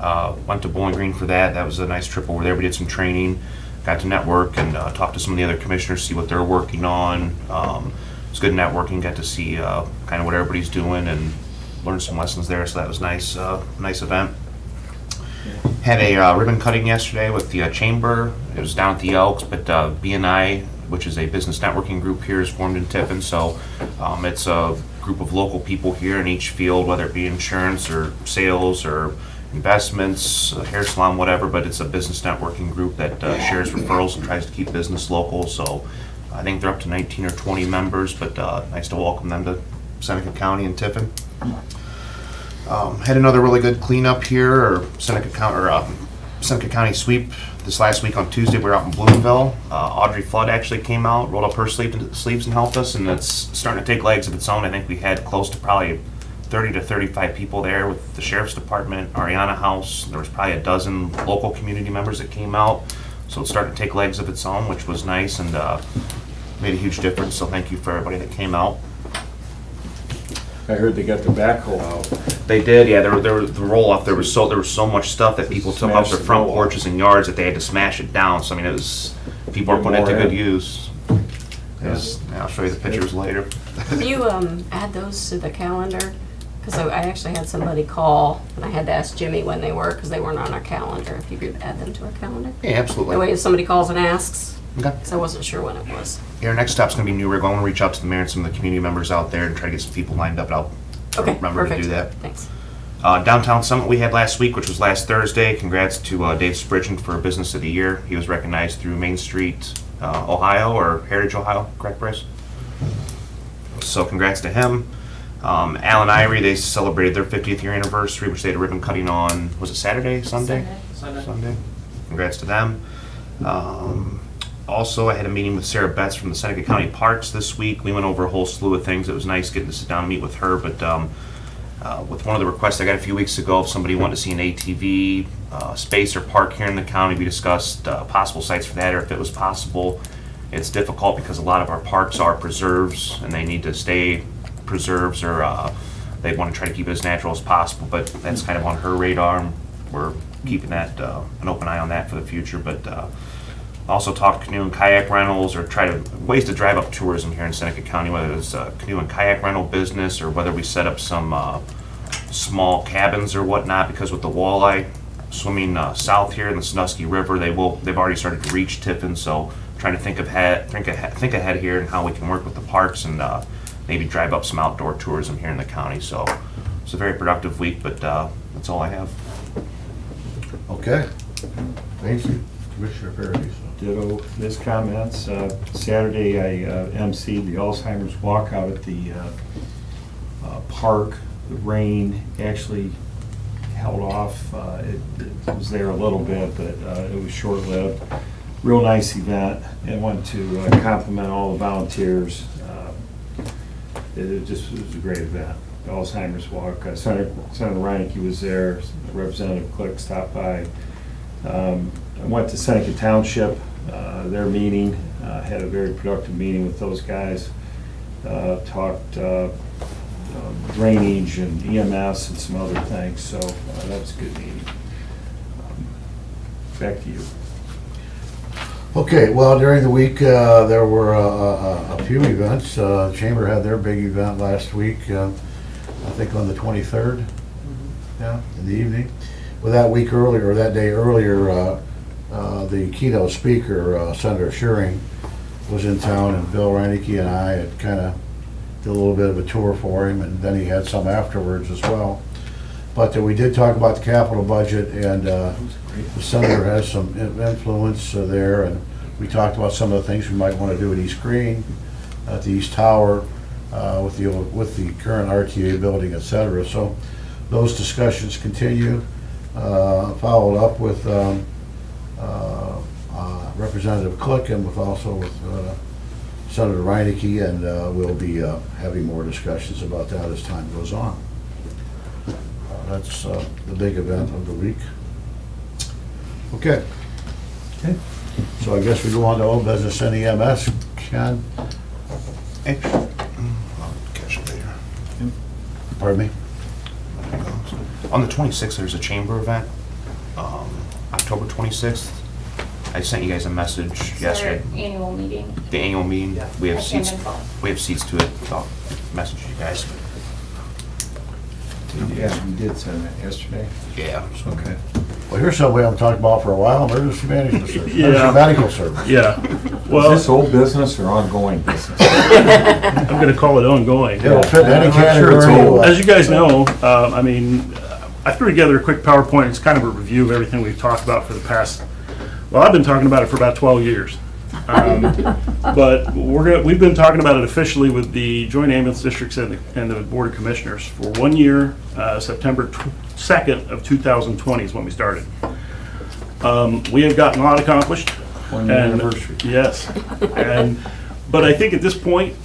Went to Bowling Green for that. That was a nice trip over there. We did some training, got to network and talk to some of the other commissioners, see what they're working on. It's good networking. Got to see kind of what everybody's doing and learn some lessons there. So that was nice, nice event. Had a ribbon cutting yesterday with the chamber. It was down at the Elks, but BNI, which is a business networking group here, is formed in Tiffin. So it's a group of local people here in each field, whether it be insurance or sales or investments, hair salon, whatever, but it's a business networking group that shares referrals and tries to keep business local. So I think they're up to 19 or 20 members, but nice to welcome them to Seneca County and Tiffin. Had another really good cleanup here, or Seneca County sweep this last week on Tuesday. We were out in Bloomville. Audrey Flood actually came out, rolled up her sleeves and helped us, and it's starting to take legs of its own. I think we had close to probably 30 to 35 people there with the Sheriff's Department, Ariana House. There was probably a dozen local community members that came out. So it's starting to take legs of its own, which was nice and made a huge difference. So thank you for everybody that came out. I heard they got the backhoe out. They did, yeah. There was the roll off. There was so much stuff that people took off Smash their the front roll-off. porches and yards that they had to smash it down. So I mean, it was people were putting it to More good in. use. I'll show you the pictures later. Can you add those to the calendar? Because I actually had somebody call, and I had to ask Jimmy when they were, because they weren't on our calendar. If you could add them to our calendar? Yeah, absolutely. That way, if somebody calls and asks, Okay. because I wasn't sure when it was. Yeah, our next stop's gonna be New River. I want to reach out to the mayor and some of the community members out there and try to get some people lined up. And I'll Okay, remember perfect. to do that. Thanks. Downtown Summit we had last week, which was last Thursday. Congrats to Dave Spridgen for Business of the Year. He was recognized through Main Street, Ohio, or Heritage, Ohio, correct, Bryce? So congrats to him. Alan Irie, they celebrated their 50th year anniversary, which they had a ribbon cutting on, was it Saturday, Sunday? Sunday. Congrats to them. Also, I had a meeting with Sarah Betts from the Seneca County Parks this week. We went over a whole slew of things. It was nice getting to sit down and meet with her, but with one of the requests I got a few weeks ago, if somebody wanted to see an ATV space or park here in the county, we discussed possible sites for that, or if it was possible. It's difficult because a lot of our parks are preserves and they need to stay preserves, or they want to try to keep it as natural as possible, but that's kind of on her radar. We're keeping that an open eye on that for the future, but Also talk canoe and kayak rentals, or try to ways to drive up tourism here in Seneca County, whether it's a canoe and kayak rental business or whether we set up some small cabins or whatnot. Because with the walleye swimming south here in the Sandusky River, they've already started to reach Tiffin. So trying to think ahead here and how we can work with the parks and maybe drive up some outdoor tourism here in the county. So it's a very productive week, but that's all I have. Okay. Thank you, Commissioner Paradiso. Ditto his comments. Saturday, I emceed the Alzheimer's walkout at the park. The rain actually held off. It was there a little bit, but it was short-lived. Real nice event, and want to compliment all the volunteers. It was a great event. The Alzheimer's walk. Senator Reineke was there. Representative Click stopped by. I went to Seneca Township, their meeting, had a very productive meeting with those guys. Talked drainage and EMS and some other things, so that was a good meeting. Back to you. Okay, well, during the week, there were a few events. Chamber had their big event last week, I think on the 23rd, yeah, in the evening. Well, that week earlier, or that day earlier, the keynote speaker, Senator Scheuring, was in town, and Bill Reineke and I had kind of did a little bit of a tour for him, and then he had some afterwards as well. But we did talk about the capital budget, and the senator has some influence there, and we talked about some of the things we might want to do at East Green, at the East Tower, with the current RTA building, et cetera. So those discussions continue. Followed up with Representative Click and also with Senator Reineke, and we'll be having more discussions about that as time goes on. That's the big event of the week. Okay. So I guess we go on to old business and EMS. Ken? Pardon me? On the 26th, there's a chamber event, October 26th. I sent you guys a message yesterday. Our annual meeting. The annual meeting. Yeah. We have I came seats. in full. We have seats to it. I'll message you guys. Yeah, you did send that yesterday. Yeah. Okay. Well, here's something we haven't talked about for a while, emergency management service, Yeah. emergency medical service. Yeah, Is well, this old business or ongoing business? I'm gonna call it ongoing. It'll fit in any I'm not sure it's category. old. As you guys know, I mean, I threw together a quick PowerPoint. It's kind of a review of everything we've talked about for the past, well, I've been talking about it for about 12 years. But we've been talking about it officially with the Joint Ambulance Districts and the Board of Commissioners for 1 year. September 2nd of 2020 is when we started. We have gotten a lot accomplished. 1 year anniversary. Yes. But I think at this point,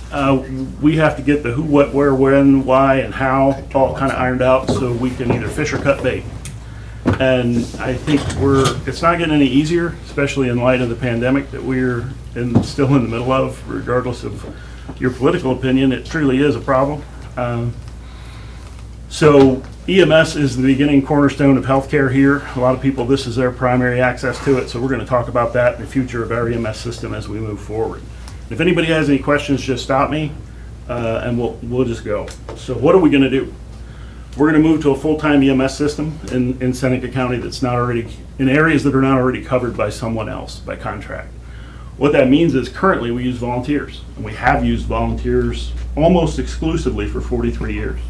we have to get the who, what, where, when, why, and how all kind of ironed out so we can either fish or cut bait. And I think it's not getting any easier, especially in light of the pandemic that we're still in the middle of, regardless of your political opinion. It truly is a problem. So EMS is the beginning cornerstone of healthcare here. A lot of people, this is their primary access to it. So we're going to talk about that in the future of our EMS system as we move forward. If anybody has any questions, just stop me, and we'll just go. So what are we going to do? We're going to move to a full-time EMS system in Seneca County that's not already, in areas that are not already covered by someone else, by contract. What that means is currently we use volunteers, and we have used volunteers almost exclusively for 43 years.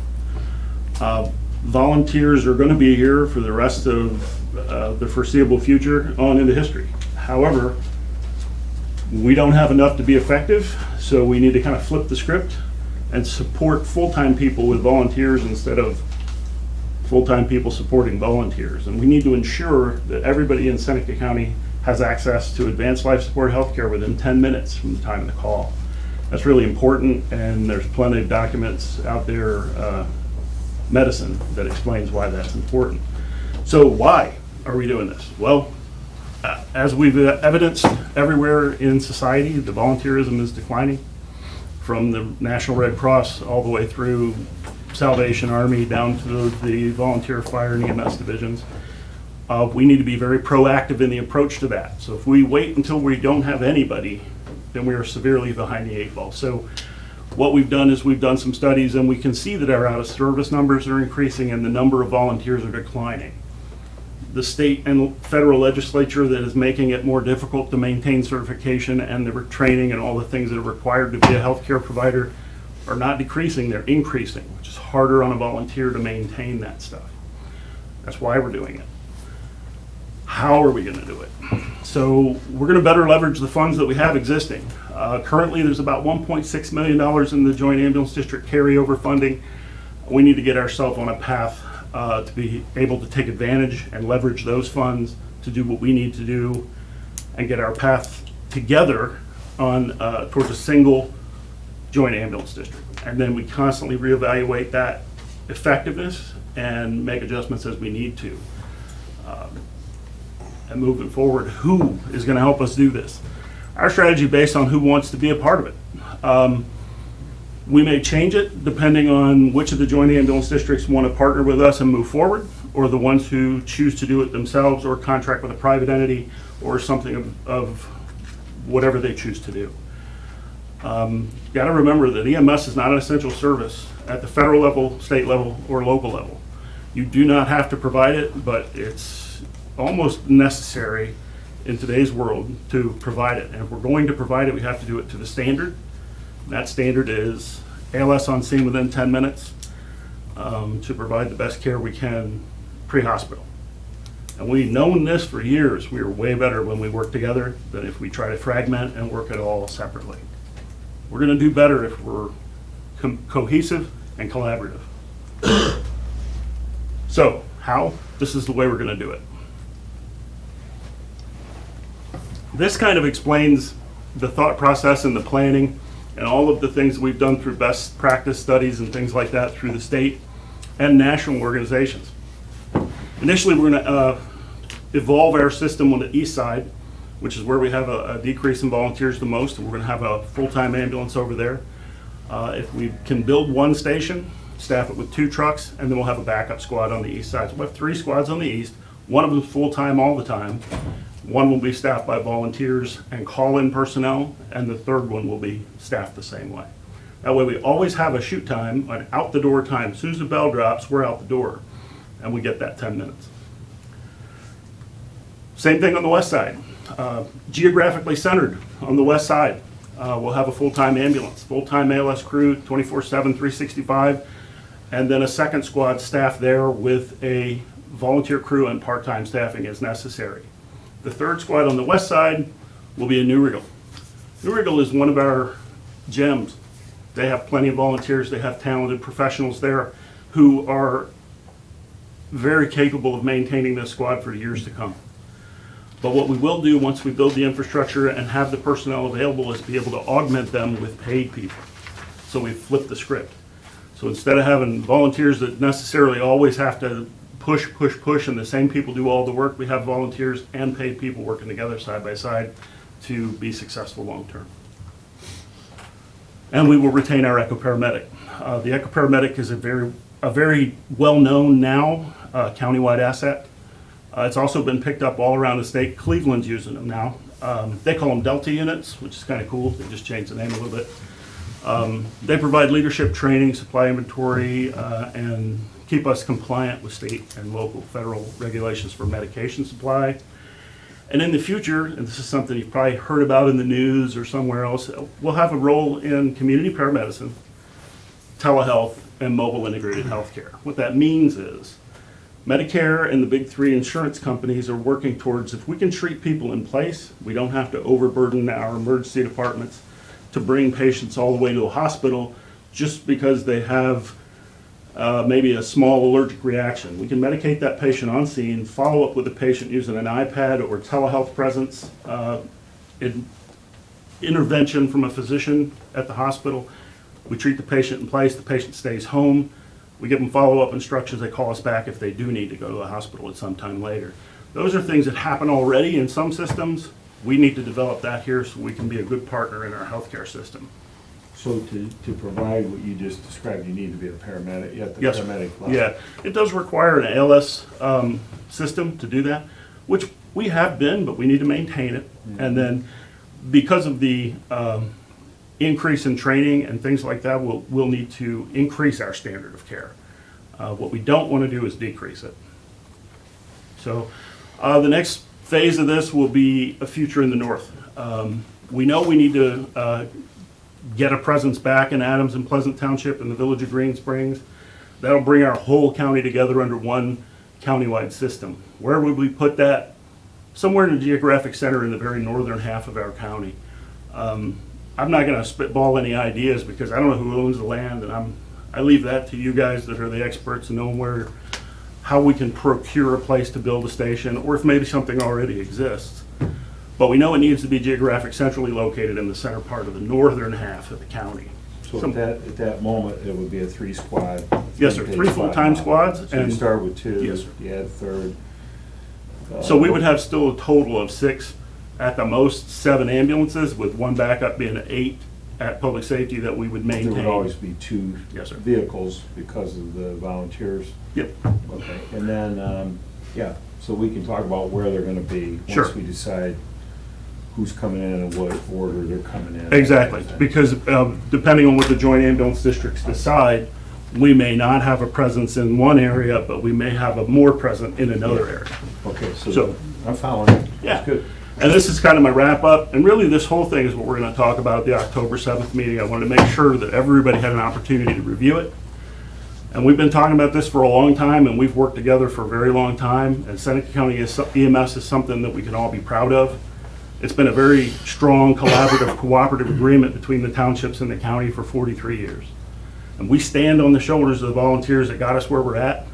Volunteers are going to be here for the rest of the foreseeable future on into history. However, we don't have enough to be effective, so we need to kind of flip the script and support full-time people with volunteers instead of full-time people supporting volunteers. And we need to ensure that everybody in Seneca County has access to advanced life support healthcare within 10 minutes from the time of the call. That's really important, and there's plenty of documents out there, medicine, that explains why that's important. So why are we doing this? Well, as we've evidenced everywhere in society, the volunteerism is declining, from the National Red Cross all the way through Salvation Army down to the volunteer fire and EMS divisions. We need to be very proactive in the approach to that. So if we wait until we don't have anybody, then we are severely behind the 8 ball. So what we've done is we've done some studies, and we can see that our out-of-service numbers are increasing and the number of volunteers are declining. The state and federal legislature that is making it more difficult to maintain certification and the training and all the things that are required to be a healthcare provider are not decreasing, they're increasing, which is harder on a volunteer to maintain that stuff. That's why we're doing it. How are we going to do it? So we're going to better leverage the funds that we have existing. Currently, there's about $1.6 million in the Joint Ambulance District carryover funding. We need to get ourselves on a path to be able to take advantage and leverage those funds to do what we need to do and get our path together on towards a single Joint Ambulance District. And then we constantly reevaluate that effectiveness and make adjustments as we need to. And moving forward, who is going to help us do this? Our strategy based on who wants to be a part of it. We may change it depending on which of the joint ambulance districts want to partner with us and move forward, or the ones who choose to do it themselves or contract with a private entity or something of whatever they choose to do. Got to remember that EMS is not an essential service at the federal level, state level, or local level. You do not have to provide it, but it's almost necessary in today's world to provide it. And if we're going to provide it, we have to do it to the standard. That standard is ALS on scene within 10 minutes to provide the best care we can pre-hospital. And we've known this for years. We are way better when we work together than if we try to fragment and work it all separately. We're going to do better if we're cohesive and collaborative. So, how? This is the way we're going to do it. This kind of explains the thought process and the planning and all of the things that we've done through best practice studies and things like that through the state and national organizations. Initially, we're going to evolve our system on the east side, which is where we have a decrease in volunteers the most, and we're going to have a full-time ambulance over there. If we can build one station, staff it with 2 trucks, and then we'll have a backup squad on the east side. So we'll have 3 squads on the east. One of them is full-time all the time. One will be staffed by volunteers and call-in personnel, and the third one will be staffed the same way. That way we always have a shoot time, an out-the-door time. As soon as the bell drops, we're out the door, and we get that 10 minutes. Same thing on the west side. Geographically centered on the west side. We'll have a full-time ambulance, full-time ALS crew, 24/7, 365, and then a second squad staff there with a volunteer crew and part-time staffing as necessary. The third squad on the west side will be a New Regal. New Regal is one of our gems. They have plenty of volunteers. They have talented professionals there who are very capable of maintaining this squad for years to come. But what we will do once we build the infrastructure and have the personnel available is be able to augment them with paid people. So we flip the script. So instead of having volunteers that necessarily always have to push, and the same people do all the work, we have volunteers and paid people working together side by side to be successful long term. And we will retain our Echo Paramedic. The Echo Paramedic is a very well-known now countywide asset. It's also been picked up all around the state. Cleveland's using them now. They call them Delta units, which is kind of cool. They just changed the name a little bit. They provide leadership training, supply inventory, and keep us compliant with state and local federal regulations for medication supply. And in the future, and this is something you've probably heard about in the news or somewhere else, we'll have a role in community paramedicine, telehealth, and mobile integrated healthcare. What that means is Medicare and the big 3 insurance companies are working towards, if we can treat people in place, we don't have to overburden our emergency departments to bring patients all the way to a hospital just because they have maybe a small allergic reaction. We can medicate that patient on scene, follow up with the patient using an iPad or telehealth presence, intervention from a physician at the hospital. We treat the patient in place, the patient stays home. We give them follow-up instructions. They call us back if they do need to go to the hospital at some time later. Those are things that happen already in some systems. We need to develop that here so we can be a good partner in our healthcare system. So to provide what you just described, you need to be a paramedic, at the Yes, sir. paramedic level? Yeah, it does require an ALS system to do that, which we have been, but we need to maintain it. And then because of the increase in training and things like that, we'll need to increase our standard of care. What we don't want to do is decrease it. So the next phase of this will be a future in the north. We know we need to get a presence back in Adams and Pleasant Township in the village of Green Springs. That'll bring our whole county together under one countywide system. Where would we put that? Somewhere in the geographic center in the very northern half of our county. I'm not going to spitball any ideas because I don't know who owns the land, and I leave that to you guys that are the experts and know how we can procure a place to build a station, or if maybe something already exists. But we know it needs to be geographic centrally located in the center part of the northern half of the county. So at that moment, it would be a 3-squad? Yes, sir, 3 full-time squads. So you start with 2, Yes, sir. you add third. So we would have still a total of 6, at the most 7 ambulances, with 1 backup being 8 at public safety that we would There maintain. would always be 2 Yes, sir. vehicles because of the volunteers. Yep, Okay, and then, yeah, so we can talk about where they're gonna be Sure. once we decide who's coming in and what order they're coming in. exactly, because depending on what the joint ambulance districts decide, we may not have a presence in one area, but we may have a more present in another area. Okay, So- so I'm following you. Yeah. That's good. And this is kind of my wrap up, and really this whole thing is what we're gonna talk about at the October 7th meeting. I wanted to make sure that everybody had an opportunity to review it. And we've been talking about this for a long time, and we've worked together for a very long time, and Seneca County EMS is something that we can all be proud of. It's been a very strong collaborative, cooperative agreement between the townships and the county for 43 years. And we stand on the shoulders of the volunteers that got us where we're at,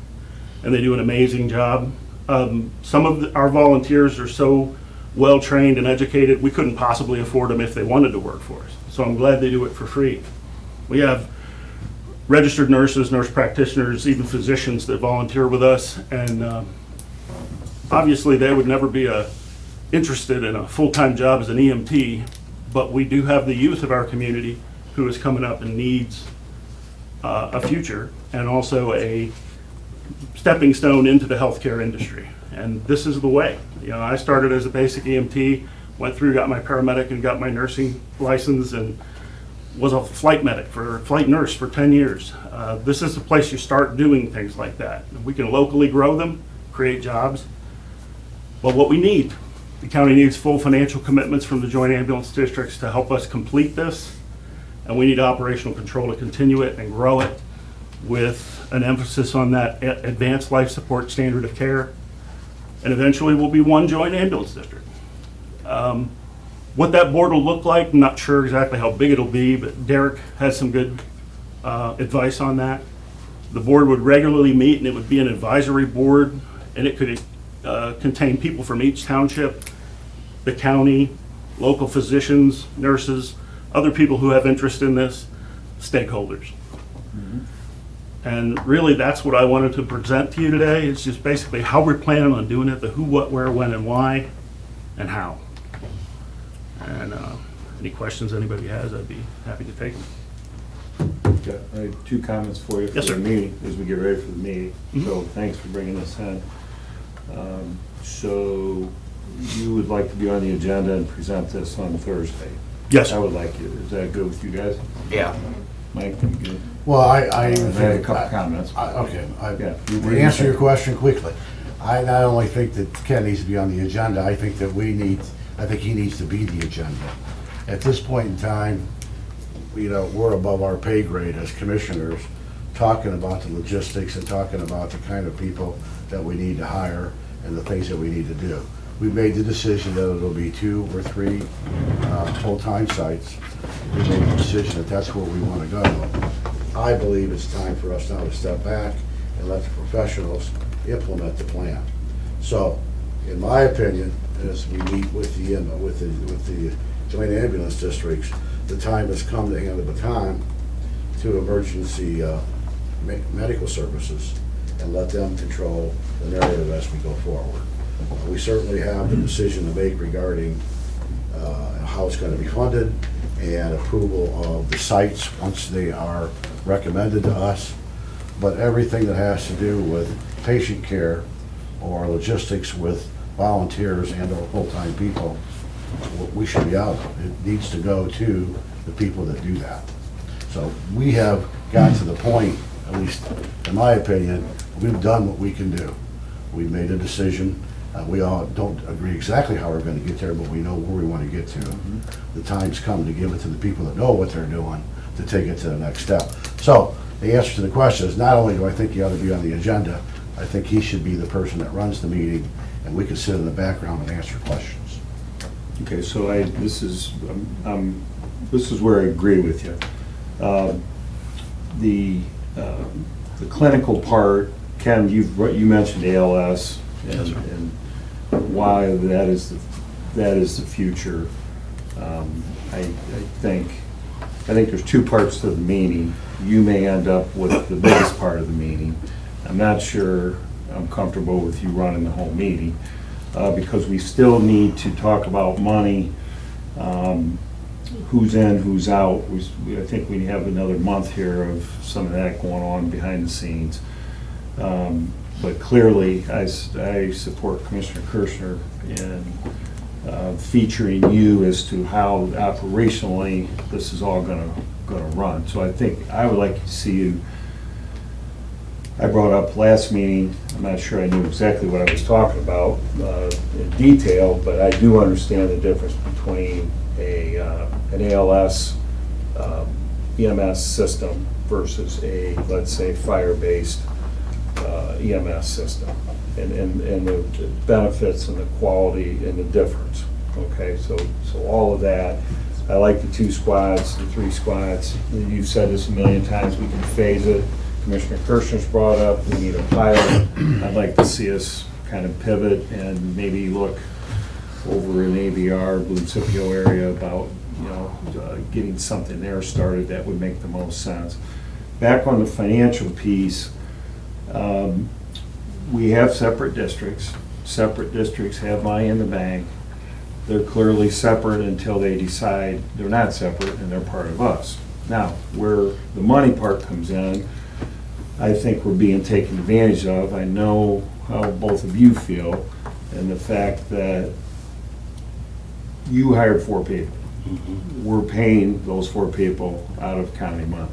and they do an amazing job. Some of our volunteers are so well-trained and educated, we couldn't possibly afford them if they wanted to work for us. So I'm glad they do it for free. We have registered nurses, nurse practitioners, even physicians that volunteer with us, and obviously they would never be interested in a full-time job as an EMT, but we do have the youth of our community who is coming up and needs a future and also a stepping stone into the healthcare industry. And this is the way. You know, I started as a basic EMT, went through, got my paramedic and got my nursing license, and was a flight nurse for 10 years. This is the place you start doing things like that. We can locally grow them, create jobs. But what we need, the county needs full financial commitments from the joint ambulance districts to help us complete this. And we need operational control to continue it and grow it with an emphasis on that advanced life support standard of care. And eventually we'll be one joint ambulance district. What that board will look like, I'm not sure exactly how big it'll be, but Derek has some good advice on that. The board would regularly meet, and it would be an advisory board, and it could contain people from each township, the county, local physicians, nurses, other people who have interest in this, stakeholders. And really, that's what I wanted to present to you today. It's just basically how we're planning on doing it, the who, what, where, when, and why, and how. And any questions anybody has, I'd be happy to take them. Got, I have 2 comments for you for Yes, the sir. meeting, as we get ready for the meeting. Mhm. So thanks for bringing this in. So you would like to be on the agenda and present this on Thursday? Yes, I would like you. Is that good with you guys? Yeah. Mike, you good? Well, I I even had a think. couple comments. Okay, Yeah. to answer your question quickly, I not only think that Ken needs to be on the agenda, I think that I think he needs to be the agenda. At this point in time, you know, we're above our pay grade as commissioners, talking about the logistics and talking about the kind of people that we need to hire and the things that we need to do. We've made the decision that it'll be 2 or 3 full-time sites. We made the decision that that's where we want to go. I believe it's time for us now to step back and let the professionals implement the plan. So, in my opinion, as we meet with the joint ambulance districts, the time has come to hand the baton to emergency medical services and let them control the narrative as we go forward. We certainly have the decision to make regarding how how it's gonna be funded, and approval of the sites once they are recommended to us. But everything that has to do with patient care or logistics with volunteers and or full-time people, we should be out of. It needs to go to the people that do that. So we have got to the point, at least in my opinion, we've done what we can do. We've made a decision. We all don't agree exactly how we're gonna get there, but we know where we wanna get to. The time's come to give it to the people that know what they're doing, to take it to the next step. So, the answer to the question is, not only do I think he ought to be on the agenda, I think he should be the person that runs the meeting, and we can sit in the background and answer questions. Okay, so this is where I agree with you. The clinical part, Ken, you mentioned ALS and why that is the future. I think there's two parts to the meeting. You may end up with the biggest part of the meeting. I'm not sure I'm comfortable with you running the whole meeting, because we still need to talk about money, who's in, who's out. I think we have another month here of some of that going on behind the scenes. But clearly, I support Commissioner Kirschner in featuring you as to how operationally this is all gonna run. So I think I would like to see you. I brought up last meeting, I'm not sure I knew exactly what I was talking about in detail, but I do understand the difference between an ALS EMS system versus a, let's say, fire-based EMS system, and the benefits and the quality and the difference. Okay, so all of that. I like the 2 squads, the 3 squads. You've said this a million times, we can phase it. Commissioner Kirshner's brought up, we need a pilot. I'd like to see us kind of pivot and maybe look over in ABR, Blue Scipio area about, getting something there started that would make the most sense. Back on the financial piece, we have separate districts. Separate districts have money in the bank. They're clearly separate until they decide they're not separate and they're part of us. Now, where the money part comes in, I think we're being taken advantage of. I know how both of you feel, and the fact that you hired 4 people. We're paying those 4 people out of county money.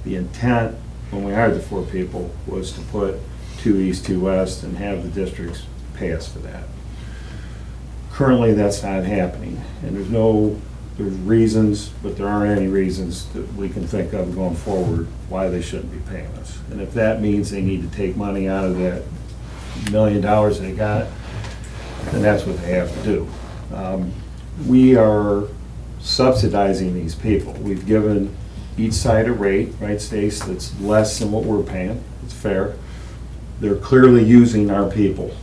The intent when we hired the 4 people was to put 2 east, 2 west, and have the districts pay us for that. Currently, that's not happening, and there's reasons, but there aren't any reasons that we can think of going forward why they shouldn't be paying us. And if that means they need to take money out of that $1 million they got, then that's what they have to do. We are subsidizing these people. We've given each side a rate, right, Stace, that's less than what we're paying. It's fair. They're clearly using our people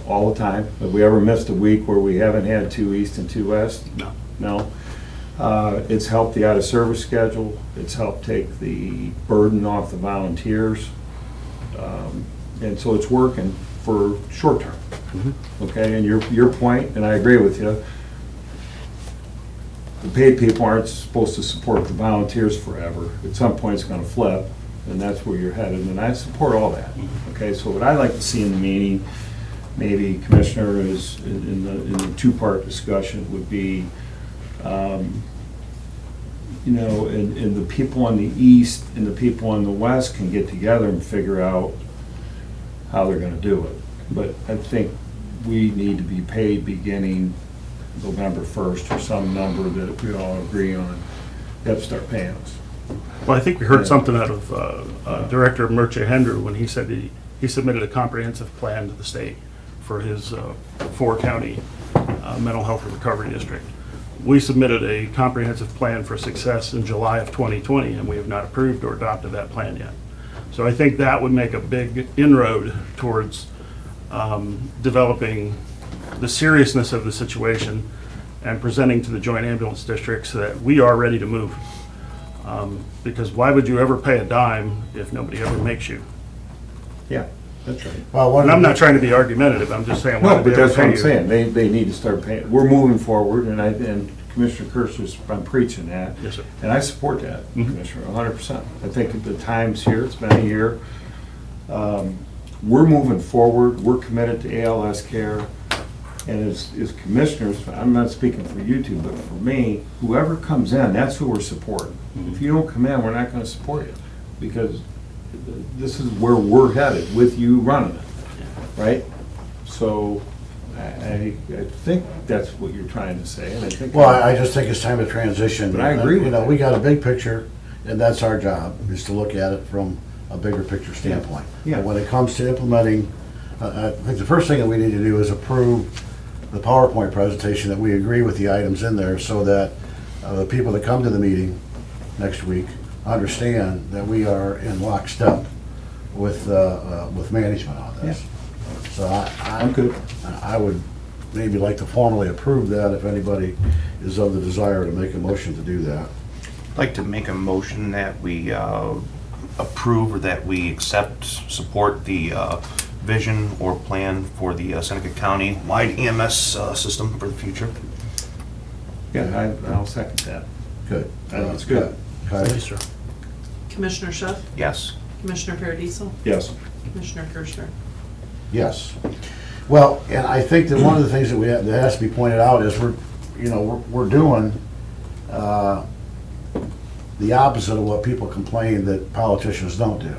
all the time. Have we ever missed a week where we haven't had 2 east and 2 west? No. No. It's helped the out-of-service schedule. It's helped take the burden off the volunteers. And so it's working for short term. Okay, and your point, and I agree with you, the paid people aren't supposed to support the volunteers forever. At some point, it's gonna flip, and that's where you're headed, and I support all that. Okay, so what I'd like to see in the meeting, maybe Commissioner, is in the 2-part discussion would be, and the people on the east and the people on the west can get together and figure out how they're gonna do it. But I think we need to be paid beginning November 1st or some number that we all agree on. They have to start paying us. Well, I think we heard something out of Director Merche Hendrew when he said he submitted a comprehensive plan to the state for his 4-county mental health and recovery district. We submitted a comprehensive plan for success in July of 2020, and we have not approved or adopted that plan yet. So I think that would make a big inroad towards developing the seriousness of the situation and presenting to the joint ambulance districts that we are ready to move. Because why would you ever pay a dime if nobody ever makes you? Yeah, that's right. Well, And I'm not trying to be argumentative, I'm just saying, why No, would but they ever that's what pay I'm you? saying. They need to start paying. We're moving forward, and Commissioner Kirsch's been preaching that. Yes, sir. And I support that, Mhm. Commissioner, 100%. I think at the times here, it's been a year. We're moving forward, we're committed to ALS care. And as commissioners, I'm not speaking for you two, but for me, whoever comes in, that's who we're supporting. If you don't come in, we're not gonna support you, because this is where we're headed with you running it, right? So I think that's what you're trying to say, and I think. Well, I just think it's time to transition. But I agree with You know, that. we got a big picture, and that's our job, is to look at it from a bigger picture standpoint. Yeah. But when it comes to implementing, I think the first thing that we need to do is approve the PowerPoint presentation, that we agree with the items in there, so that the people that come to the meeting next week understand that we are in lockstep with management on this. So I'm good. I would maybe like to formally approve that, if anybody is of the desire to make a motion to do that. I'd like to make a motion that we approve, or that we accept, support the vision or plan for the Seneca County-wide EMS system for the future. Yeah, I'll second that. Good. I think it's good. Okay. Commissioner Schiff, Yes. Commissioner Paradiso, Yes. Commissioner Kirschner. Yes. Well, and I think that one of the things that has to be pointed out is we're doing the opposite of what people complain that politicians don't do.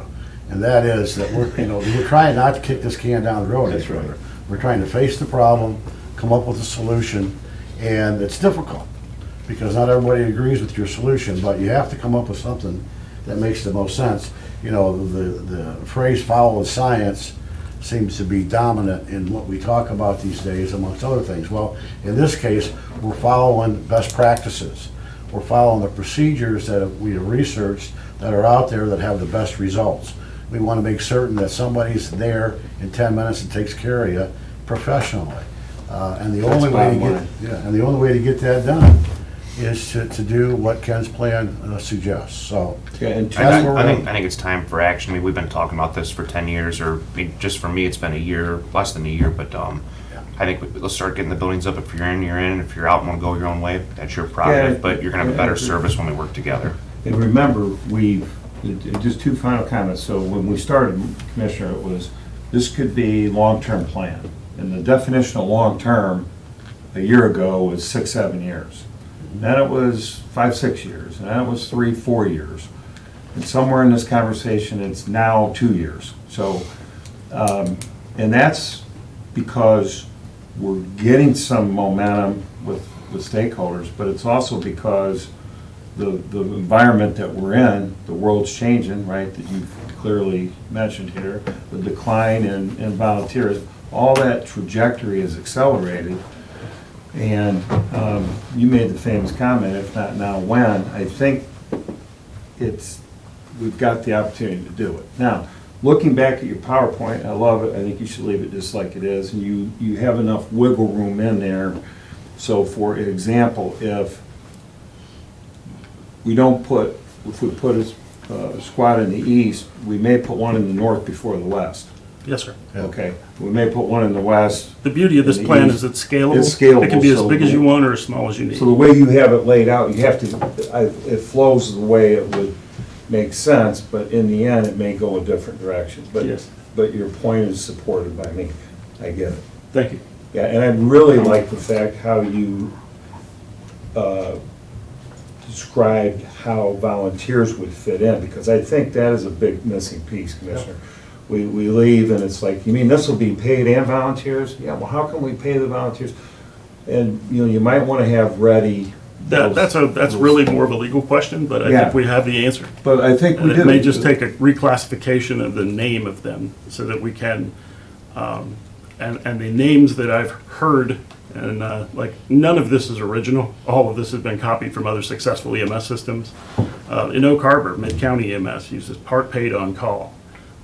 And that is that we're trying not to kick this can down the road. That's right. We're trying to face the problem, come up with a solution, and it's difficult, because not everybody agrees with your solution, but you have to come up with something that makes the most sense. You know, the phrase "follow the science" seems to be dominant in what we talk about these days, amongst other things. Well, in this case, we're following best practices. We're following the procedures that we have researched that are out there that have the best results. We want to make certain that somebody's there in 10 minutes and takes care of you professionally. And the only way to bottom line. the only way to get that done is to do what Ken's plan suggests. So Yeah, and That's where we're I at. think it's time for action. I mean, we've been talking about this for 10 years, or I mean, just for me, it's been a year, less than a year, but I think let's start getting the buildings up. If you're in, you're in. If you're out and want to go your own way, that's your prerogative, Yeah, but you're gonna have a better yeah. service when we work together. And remember, just two final comments. So when we started, Commissioner, it was, this could be long-term plan. And the definition of long-term a year ago was 6, 7 years. Then it was 5, 6 years, and then it was 3, 4 years. And somewhere in this conversation, it's now 2 years. So, and that's because we're getting some momentum with stakeholders, but it's also because the environment that we're in, the world's changing, right, that you've clearly mentioned here, the decline in volunteers, all that trajectory is accelerated. And you made the famous comment, if not now, when. I think we've got the opportunity to do it. Now, looking back at your PowerPoint, I love it. I think you should leave it just like it is. And you have enough wiggle room in there. So for example, if we put a squad in the east, we may put one in the north before the west. Yes, sir. Okay, we may put one in the west. The beauty of this In the plan east. is it's scalable. It's scalable, It can be as so- big as you want or as small as you need. So the way you have it laid out, you have to, it flows the way it would make sense, but in the end, it may go a different direction. Yes. But your point is supported by me. I get it. Thank you. Yeah, and I really like the fact how you described how volunteers would fit in, because I think that is a big missing piece, Commissioner. We leave and it's like, you mean this will be paid and volunteers? Yeah, well, how can we pay the volunteers? And, you might want to have ready. That's really more of a legal question, but I Yeah. think we have the answer. But I think we And do. it may just take a reclassification of the name of them so that we can, and the names that I've heard, and like, none of this is original. All of this has been copied from other successful EMS systems. In Oak Harbor, Mid-County EMS uses part paid on call.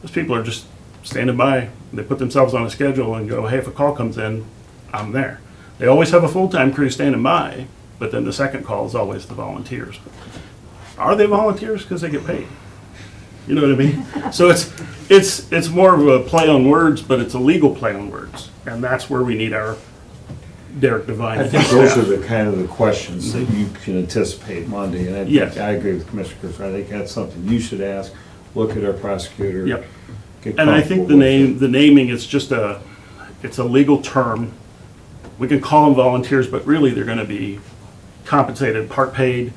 Those people are just standing by. They put themselves on a schedule and go, hey, if a call comes in, I'm there. They always have a full-time crew standing by, but then the second call is always the volunteers. Are they volunteers because they get paid? You know what I mean? So it's more of a play on words, but it's a legal play on words, and that's where we need our Derek Devine. I think those are the kind of the questions that you can anticipate Monday, and Yes. I agree with Commissioner Chris. I think that's something you should ask, look at our prosecutor. Yep. get And I think comfortable with it. the naming is just it's a legal term. We can call them volunteers, but really they're gonna be compensated, part paid.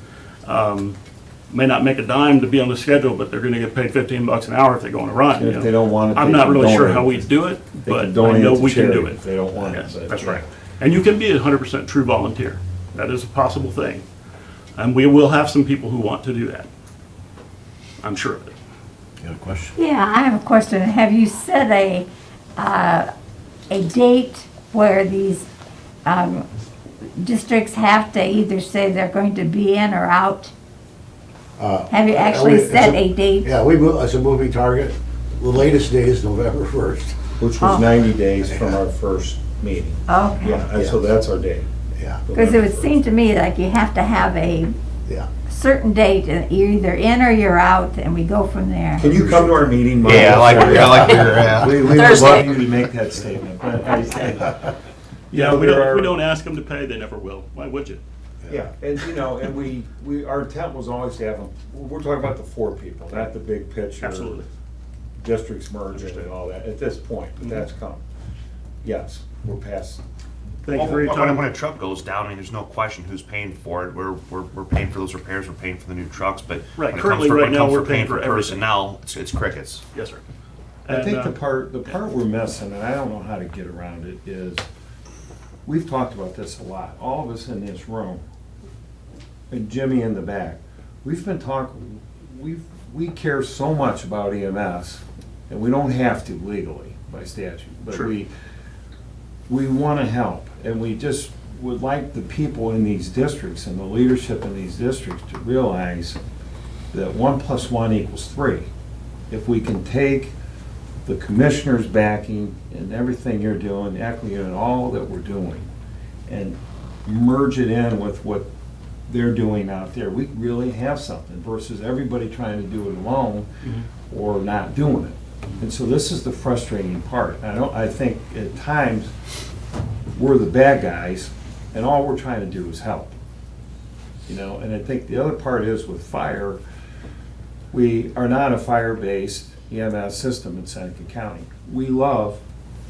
May not make a dime to be on the schedule, but they're gonna get paid $15 an hour if they go on a run. And you if know. they don't want it, I'm they not can really sure donate how it. we do it, They but can I donate know it to we can do charity it. if they don't want it. Yes, but, that's yeah. right. And you can be 100% true volunteer. That is a possible thing. And we will have some people who want to do that. I'm sure of it. You got a question? Yeah, I have a question. Have you set a date where these districts have to either say they're going to be in or out? Have you actually set a date? Yeah, it's a moving target. The latest day is November 1st. Which was Oh. 90 days from our first meeting. Okay. Yeah, and so that's our day. Yeah, Because it would seem to me like you have to have a yeah. certain date, and you're either in or you're out, and we go from there. Can you come to our meeting, Mike? Yeah, I like your, We would Thursday. love you to make that statement. But Yeah, we there are- don't ask them to pay, they never will. Why would you? Yeah, and and our intent was always to have them, we're talking about the four people, not the big picture. Absolutely. Districts merging and all that, at this point, but that's come. Yes, we're past, Thank you for your When time. a truck goes down, I mean, there's no question who's paying for it. We're paying for those repairs, we're paying for the new trucks, but Right, when it currently, comes right when it now, comes we're paying for everything. personnel, it's crickets. Yes, sir. I think And, the part we're missing, and I don't know how to get around it, is, we've talked about this a lot, all of us in this room, and Jimmy in the back, we've been talking, we care so much about EMS, and we don't have to legally by statute, but Sure. we want to help, and we just would like the people in these districts and the leadership in these districts to realize that 1 + 1 = 3. If we can take the commissioner's backing and everything you're doing, equity and all that we're doing, and merge it in with what they're doing out there, we really have something versus everybody trying to do it alone or not doing it. And so this is the frustrating part. I think at times we're the bad guys and all we're trying to do is help. And I think the other part is with fire, we are not a fire-based EMS system in Seneca County. We love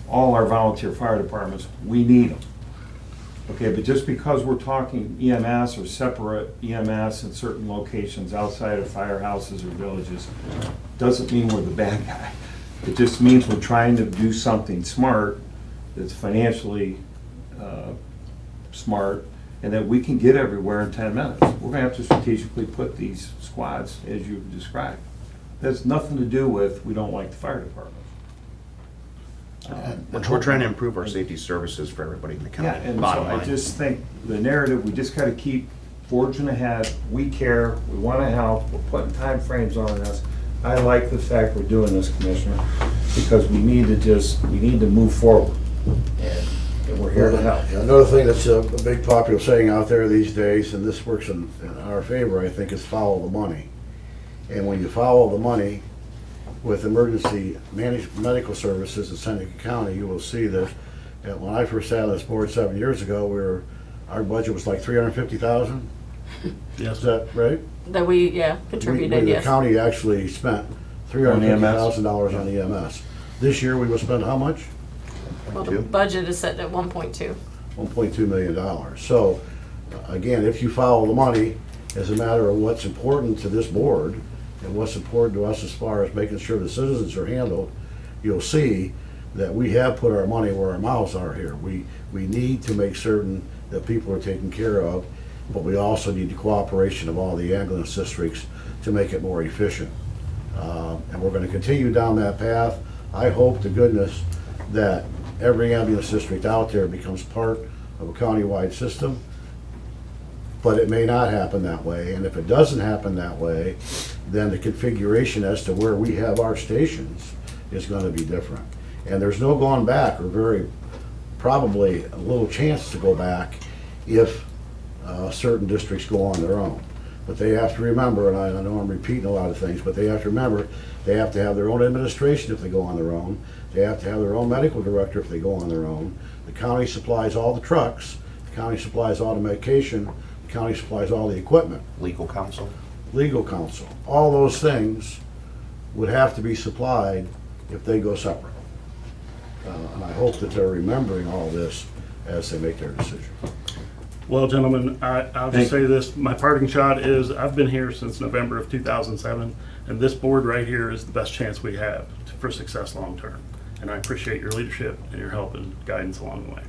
all our volunteer fire departments, we need them. Okay, but just because we're talking EMS or separate EMS in certain locations outside of firehouses or villages, doesn't mean we're the bad guy. It just means we're trying to do something smart, that's financially smart, and that we can get everywhere in 10 minutes. We're gonna have to strategically put these squads, as you've described. That's nothing to do with, we don't like the fire department. We're trying to improve our safety services for everybody in the Yeah, county, and so bottom I line. just think the narrative, we just gotta keep forging ahead. We care, we wanna help, we're putting timeframes on this. I like the fact we're doing this, Commissioner, because we need to move forward. And we're here to help. Yeah, another thing that's a big popular saying out there these days, and this works in our favor, I think, is follow the money. And when you follow the money with emergency managed medical services in Seneca County, you will see that when I first sat on this board 7 years ago, our budget was like $350,000. Yes. Is that right? That we, contributed, The yes. county actually spent $350,000 on EMS. This year, we will spend how much? Well, the budget is set at 1.2. $1.2 million. So, again, if you follow the money, as a matter of what's important to this board and what's important to us as far as making sure the citizens are handled, you'll see that we have put our money where our mouths are here. We need to make certain that people are taken care of, but we also need the cooperation of all the ambulance districts to make it more efficient. And we're going to continue down that path. I hope to goodness that every ambulance district out there becomes part of a countywide system, but it may not happen that way. And if it doesn't happen that way, then the configuration as to where we have our stations is going to be different. And there's no going back, or very probably a little chance to go back if certain districts go on their own. But they have to remember, and I know I'm repeating a lot of things, but they have to remember, they have to have their own administration if they go on their own. They have to have their own medical director if they go on their own. The county supplies all the trucks, the county supplies all the medication, the county supplies all the equipment. Legal counsel. Legal counsel, all those things would have to be supplied if they go separate. And I hope that they're remembering all this as they make their decision. Well, gentlemen, I'll just say this, my parting shot is, I've been here since November of 2007, and this board right here is the best chance we have for success long-term. And I appreciate your leadership and your help and guidance along the way.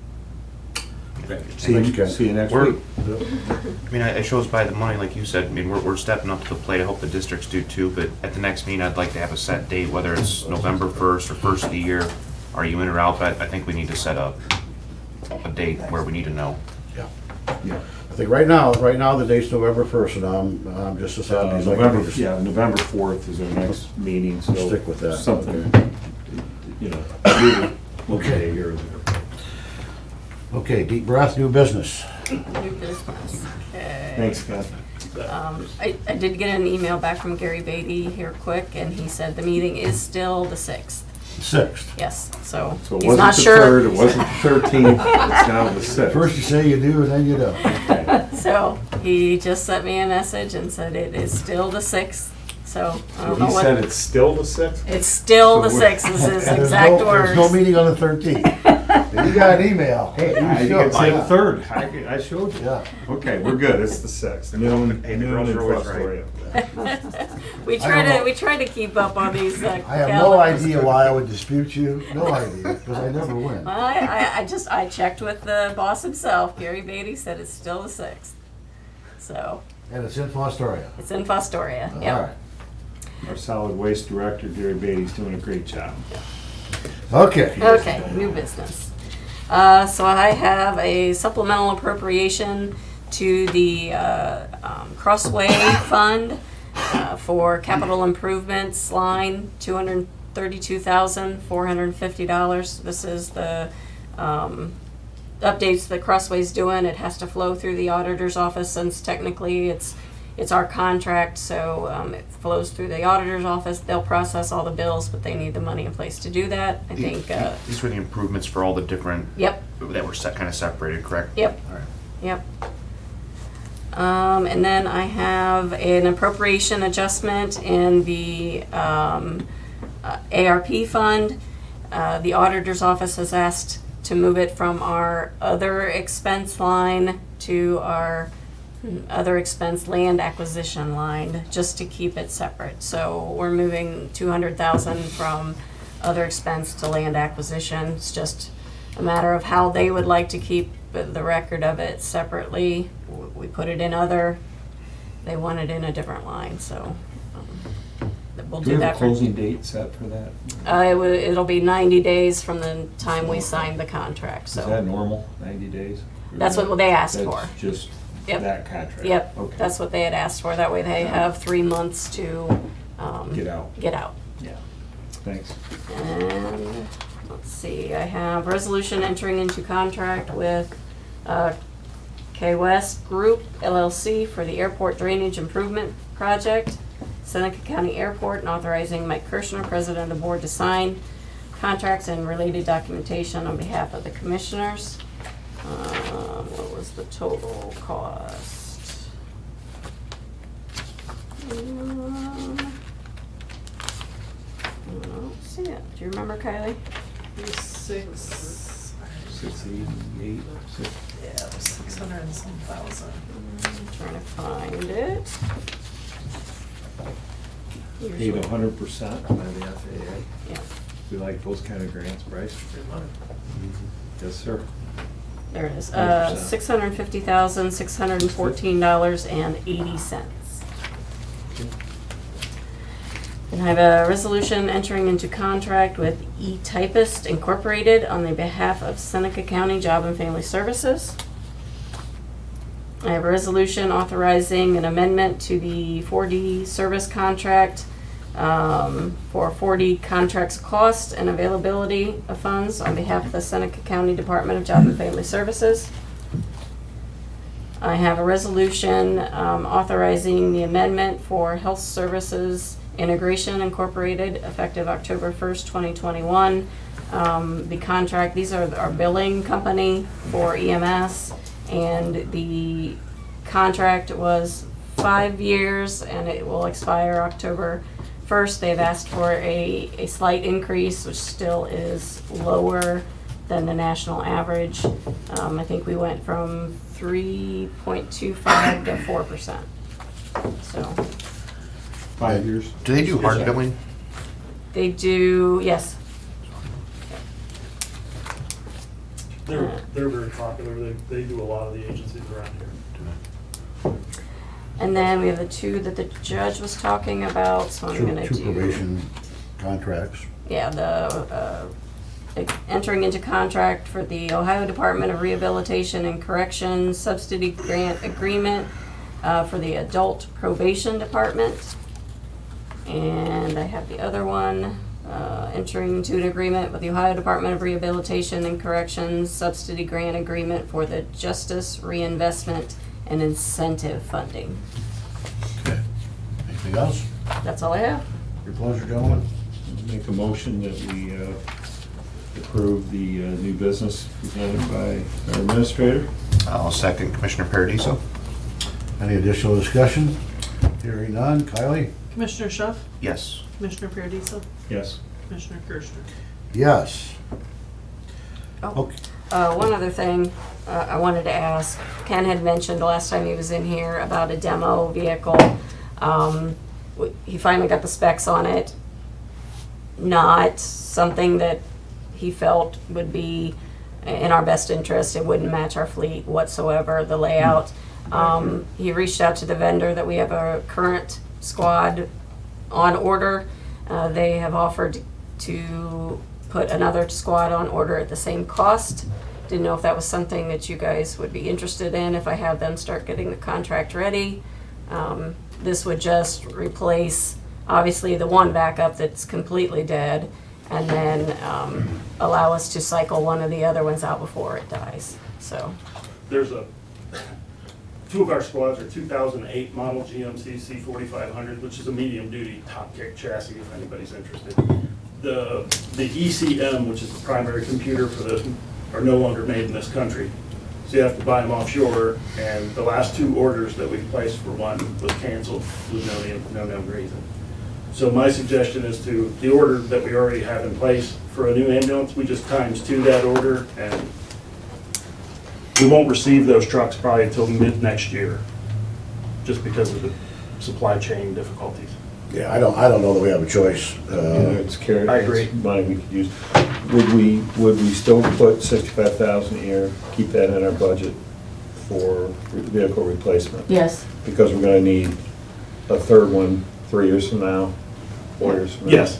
Thank you. Thanks, Ken. See you next We're- week. I mean, it shows by the money, like you said. I mean, we're stepping up to the plate. I hope the districts do too, but at the next meeting, I'd like to have a set date, whether it's November 1st or first of the year. Are you in or out? But I think we need to set up a date where we need to know. Yeah. I think right now the date's November 1st, and I'm just as happy as I can November, be. yeah, November 4th is our next meeting, so. Stick with that. Something, you know, okay, here or there. Okay, deep breath, new business. New business. Okay. Thanks, Scott. I did get an email back from Gary Beatty here quick, and he said the meeting is still the 6th. 6th. Yes, so So it he's not wasn't the sure. 3rd, it wasn't the 13th, it's now the 6th. First you say you do, and then you don't. So he just sent me a message and said it is still the 6th. So I don't know He what. said it's still the 6th? It's still the So we're- 6th is his And exact there's no words. meeting on the 13th. You got an email. Hey, I you didn't say the showed. 3rd, I showed you. Yeah. Okay, we're good, it's the 6th. Noon, Hey, the noon girls in are always Fostoria. We I don't know. try to keep up on these. I have no idea why I would dispute you. No idea, because I never win. I checked with the boss himself. Gary Beatty said it's still the 6th. So And it's in Fostoria. it's in Fostoria. All Yeah. right. Our solid waste director, Gary Beatty's doing a great job. Okay. Okay, new business. So I have a supplemental appropriation to the Crossway Fund for capital improvements line, $232,450. This is the updates that Crossway's doing. It has to flow through the auditor's office since technically it's our contract, so it flows through the auditor's office. They'll process all the bills, but they need the money in place to do that. I think, These were the improvements for all the different, yep, that were kind of separated, correct? yep, All right. yep. And then I have an appropriation adjustment in the ARP fund. The auditor's office has asked to move it from our other expense line to our other expense land acquisition line, just to keep it separate. So we're moving 200,000 from other expense to land acquisition. It's just a matter of how they would like to keep the record of it separately. We put it in other, they want it in a different line, so we'll Do do we have that. a closing date set for that? It'll be 90 days from the time we signed the contract, Is that so. normal, 90 days? That's what they asked for. That's just Yep. that contract? Yep, Okay. that's what they had asked for. That way they have 3 months to Get out. get out. Yeah. Thanks. And let's see, I have resolution entering into contract with K West Group LLC for the airport drainage improvement project, Seneca County Airport, and authorizing Mike Kirshner, President of the Board, to sign contracts and related documentation on behalf of the commissioners. What was the total cost? I don't see it. Do you remember, Kylie? 688, Yeah, 600 and some thousand. I'm trying to find it. paid Usually- 100% by the FAA. Yeah, We like those kind of grants, Bryce? Yes, sir. there it is. 100%. $650,614.80. And I have a resolution entering into contract with eTypist Incorporated on the behalf of Seneca County Job and Family Services. I have a resolution authorizing an amendment to the 4D service contract for 4D contracts cost and availability of funds on behalf of the Seneca County Department of Job and Family Services. I have a resolution authorizing the amendment for Health Services Integration Incorporated, effective October 1st, 2021, The contract, these are our billing company for EMS, and the contract was 5 years, and it will expire October 1st. They've asked for a slight increase, which still is lower than the national average. I think we went from 3.25 to 4%. So 5 years. Do they do hard Yeah. billing? they do, yes. They're very popular. They do a lot of the agencies around here. And then we have the two that the judge was talking about, so I'm gonna Two do. probation contracts. Yeah, the entering into contract for the Ohio Department of Rehabilitation and Corrections subsidy grant agreement for the Adult Probation Department. And I have the other one, entering into an agreement with the Ohio Department of Rehabilitation and Corrections subsidy grant agreement for the Justice Reinvestment and Incentive Funding. Okay. Anything else? That's all I have. Your pleasure, gentlemen. Make a motion that we approve the new business presented by our administrator. I'll second Commissioner Paradiso. Any additional discussion? Hearing none. Kylie? Commissioner Schuff, Yes. Commissioner Paradiso, Yes. Commissioner Kirschner. Yes. Oh. Okay. One other thing I wanted to ask, Ken had mentioned the last time he was in here about a demo vehicle. He finally got the specs on it. Not something that he felt would be in our best interest. It wouldn't match our fleet whatsoever, the layout. He reached out to the vendor that we have a current squad on order. They have offered to put another squad on order at the same cost. Didn't know if that was something that you guys would be interested in, if I have them start getting the contract ready. This would just replace, obviously, the one backup that's completely dead, and then allow us to cycle one of the other ones out before it dies, so. There's two of our squads are 2008 model GMC C4500, which is a medium-duty top-kick chassis, if anybody's interested. The ECM, which is the primary computer for this, are no longer made in this country. So you have to buy them offshore, and the last two orders that we placed for one was canceled with no known reason. So my suggestion is to, the order that we already have in place for a new ambulance, we just times 2 that order, and we won't receive those trucks probably until mid next year, just because of the supply chain difficulties. Yeah, I don't know that we have a choice. It's carried. I agree. It's money we could use. Would we still put 65,000 a year, keep that in our budget for vehicle replacement? Yes. Because we're gonna need a third one 3 years from now, 4 years from now. Yes.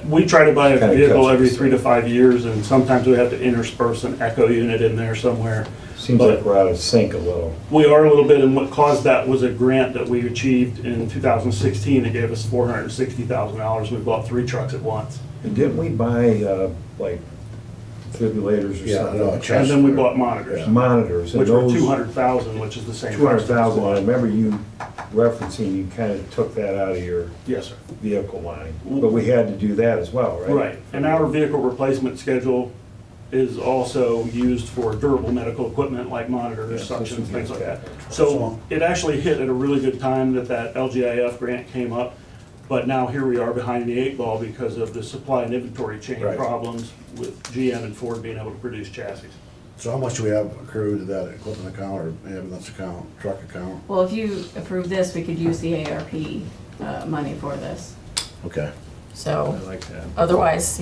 We try to buy a Kinda vehicle catches every us. 3 to 5 years, and sometimes we have to intersperse an echo unit in there somewhere. Seems like we're out of sync a little. We are a little bit, and what caused that was a grant that we achieved in 2016 that gave us $460,000. We bought 3 trucks at once. And didn't we buy, like, defibrillators or Yeah, something? no, And then we bought monitors, Monitors, and which were those. 200,000, which is the same price. as the 200,000, I squad. remember you referencing, you kind of took that out of your Yes, sir. vehicle line. But we had to do that as well, right? Right, and our vehicle replacement schedule is also used for durable medical equipment like monitors, Yeah, suctions, this things would like be- that. So it actually hit at a really good time that LGIF grant came up, but now here we are behind the 8 ball because of the supply and inventory chain Right. problems with GM and Ford being able to produce chassis. So how much do we have accrued to that equipment account or ambulance account, truck account? Well, if you approve this, we could use the ARP money for this. Okay. So I like that. otherwise,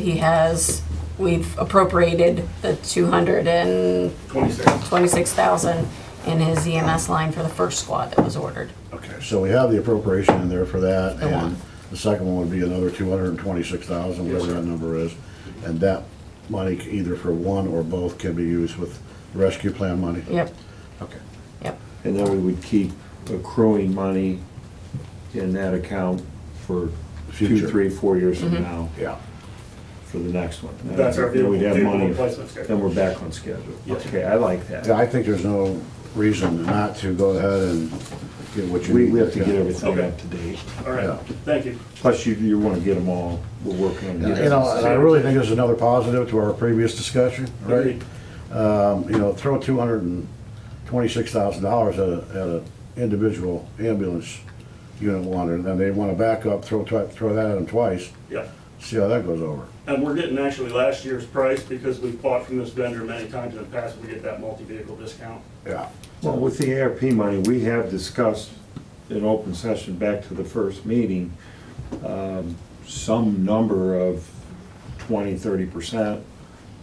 we've appropriated the 226,000 in his EMS line for the first squad that was ordered. Okay, so we have the appropriation in there for that, The one. and the second one would be another 226,000, whatever that number is. And that money, either for one or both, can be used with rescue plan money? Yep, Okay. yep. And then we would keep accruing money in that account for 2, Future. 3, 4 years from Mhm. now Yeah. for the next one. That's our Then we'd have vehicle money, replacement schedule. then we're back on schedule. Yes. Okay, I like that. Yeah, I think there's no reason not to go ahead and get what you need. We have to get everything Okay. up to date. All right, Yeah. thank you. Plus, you want to get them all, we're working on You getting know, and I them. really think this is another positive to our previous discussion, right? Agreed. You know, throw $226,000 at an individual ambulance unit one, and then they want to back up, throw that at them twice, Yeah. see how that goes over. And we're getting actually last year's price because we've bought from this vendor many times in the past. We get that multi-vehicle discount. Yeah. Well, with the ARP money, we have discussed in open session back to the first meeting, some number of 20-30%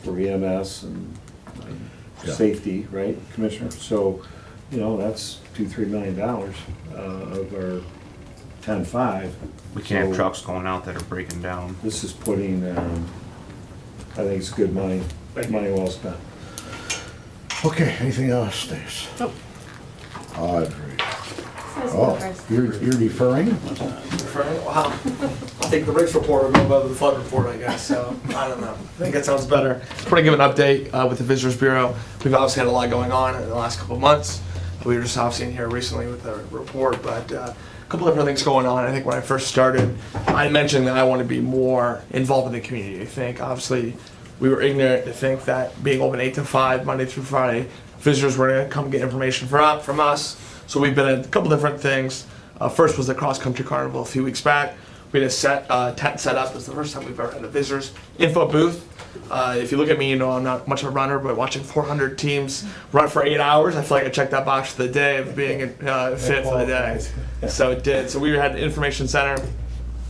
for EMS and Yeah. safety, right, Commissioner? So, you know, that's $2-3 million of our 10.5. We can't have So trucks going out that are breaking down. This is putting, I think it's good money, Thank you. money well spent. Okay, anything else, Stace? Nope. I agree. Oh, you're deferring? Wow. I'll take the race report and go above the flood report, I guess. So I don't know. I think that sounds better. Just want to give an update with the Visitors Bureau. We've obviously had a lot going on in the last couple of months. We were just obviously in here recently with the report, but a couple different things going on. I think when I first started, I mentioned that I want to be more involved in the community. I think obviously we were ignorant to think that being open 8 to 5, Monday through Friday, visitors were going to come get information from us. So we've been at a couple different things. First was the cross country carnival a few weeks back. We had a tent set up. It's the first time we've ever had a visitors info booth. If you look at me, you know I'm not much of a runner, but watching 400 teams run for 8 hours, I feel like I checked that box for the day of being fit for the day. So it did. So we had an information center.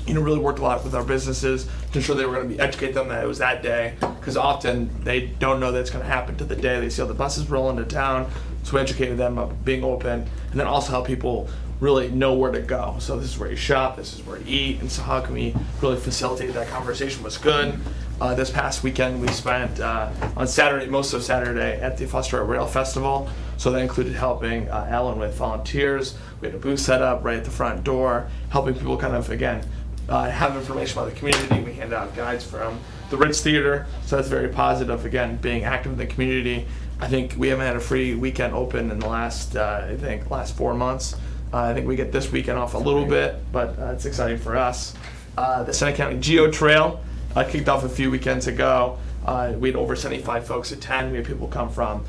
You know, really worked a lot with our businesses to ensure they were going to educate them that it was that day, because often they don't know that it's going to happen to the day. They see all the buses roll into town, so we educated them about being open, and then also how people really know where to go. So this is where you shop, this is where you eat, and so how can we really facilitate that conversation was good. This past weekend we spent on Saturday, most of Saturday, at the Foster Rail Festival. So that included helping Alan with volunteers. We had a booth set up right at the front door, helping people kind of, again, have information about the community. We hand out guides from the Ritz Theater, so that's very positive. Again, being active in the community. I think we haven't had a free weekend open in the last 4 months. I think we get this weekend off a little bit, but it's exciting for us. The Senate County Geo Trail kicked off a few weekends ago. We had over 75 folks attend. We had people come from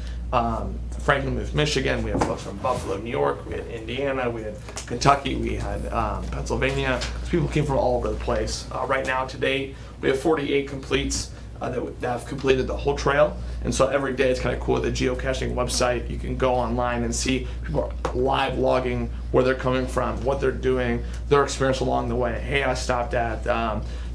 Franklin, Michigan. We had folks from Buffalo, New York. We had Indiana. We had Kentucky. We had Pennsylvania. So people came from all over the place. Right now, to date, we have 48 completes that have completed the whole trail. And so every day it's kind of cool. The geocaching website, you can go online and see people are live logging where they're coming from, what they're doing, their experience along the way. Hey, I stopped at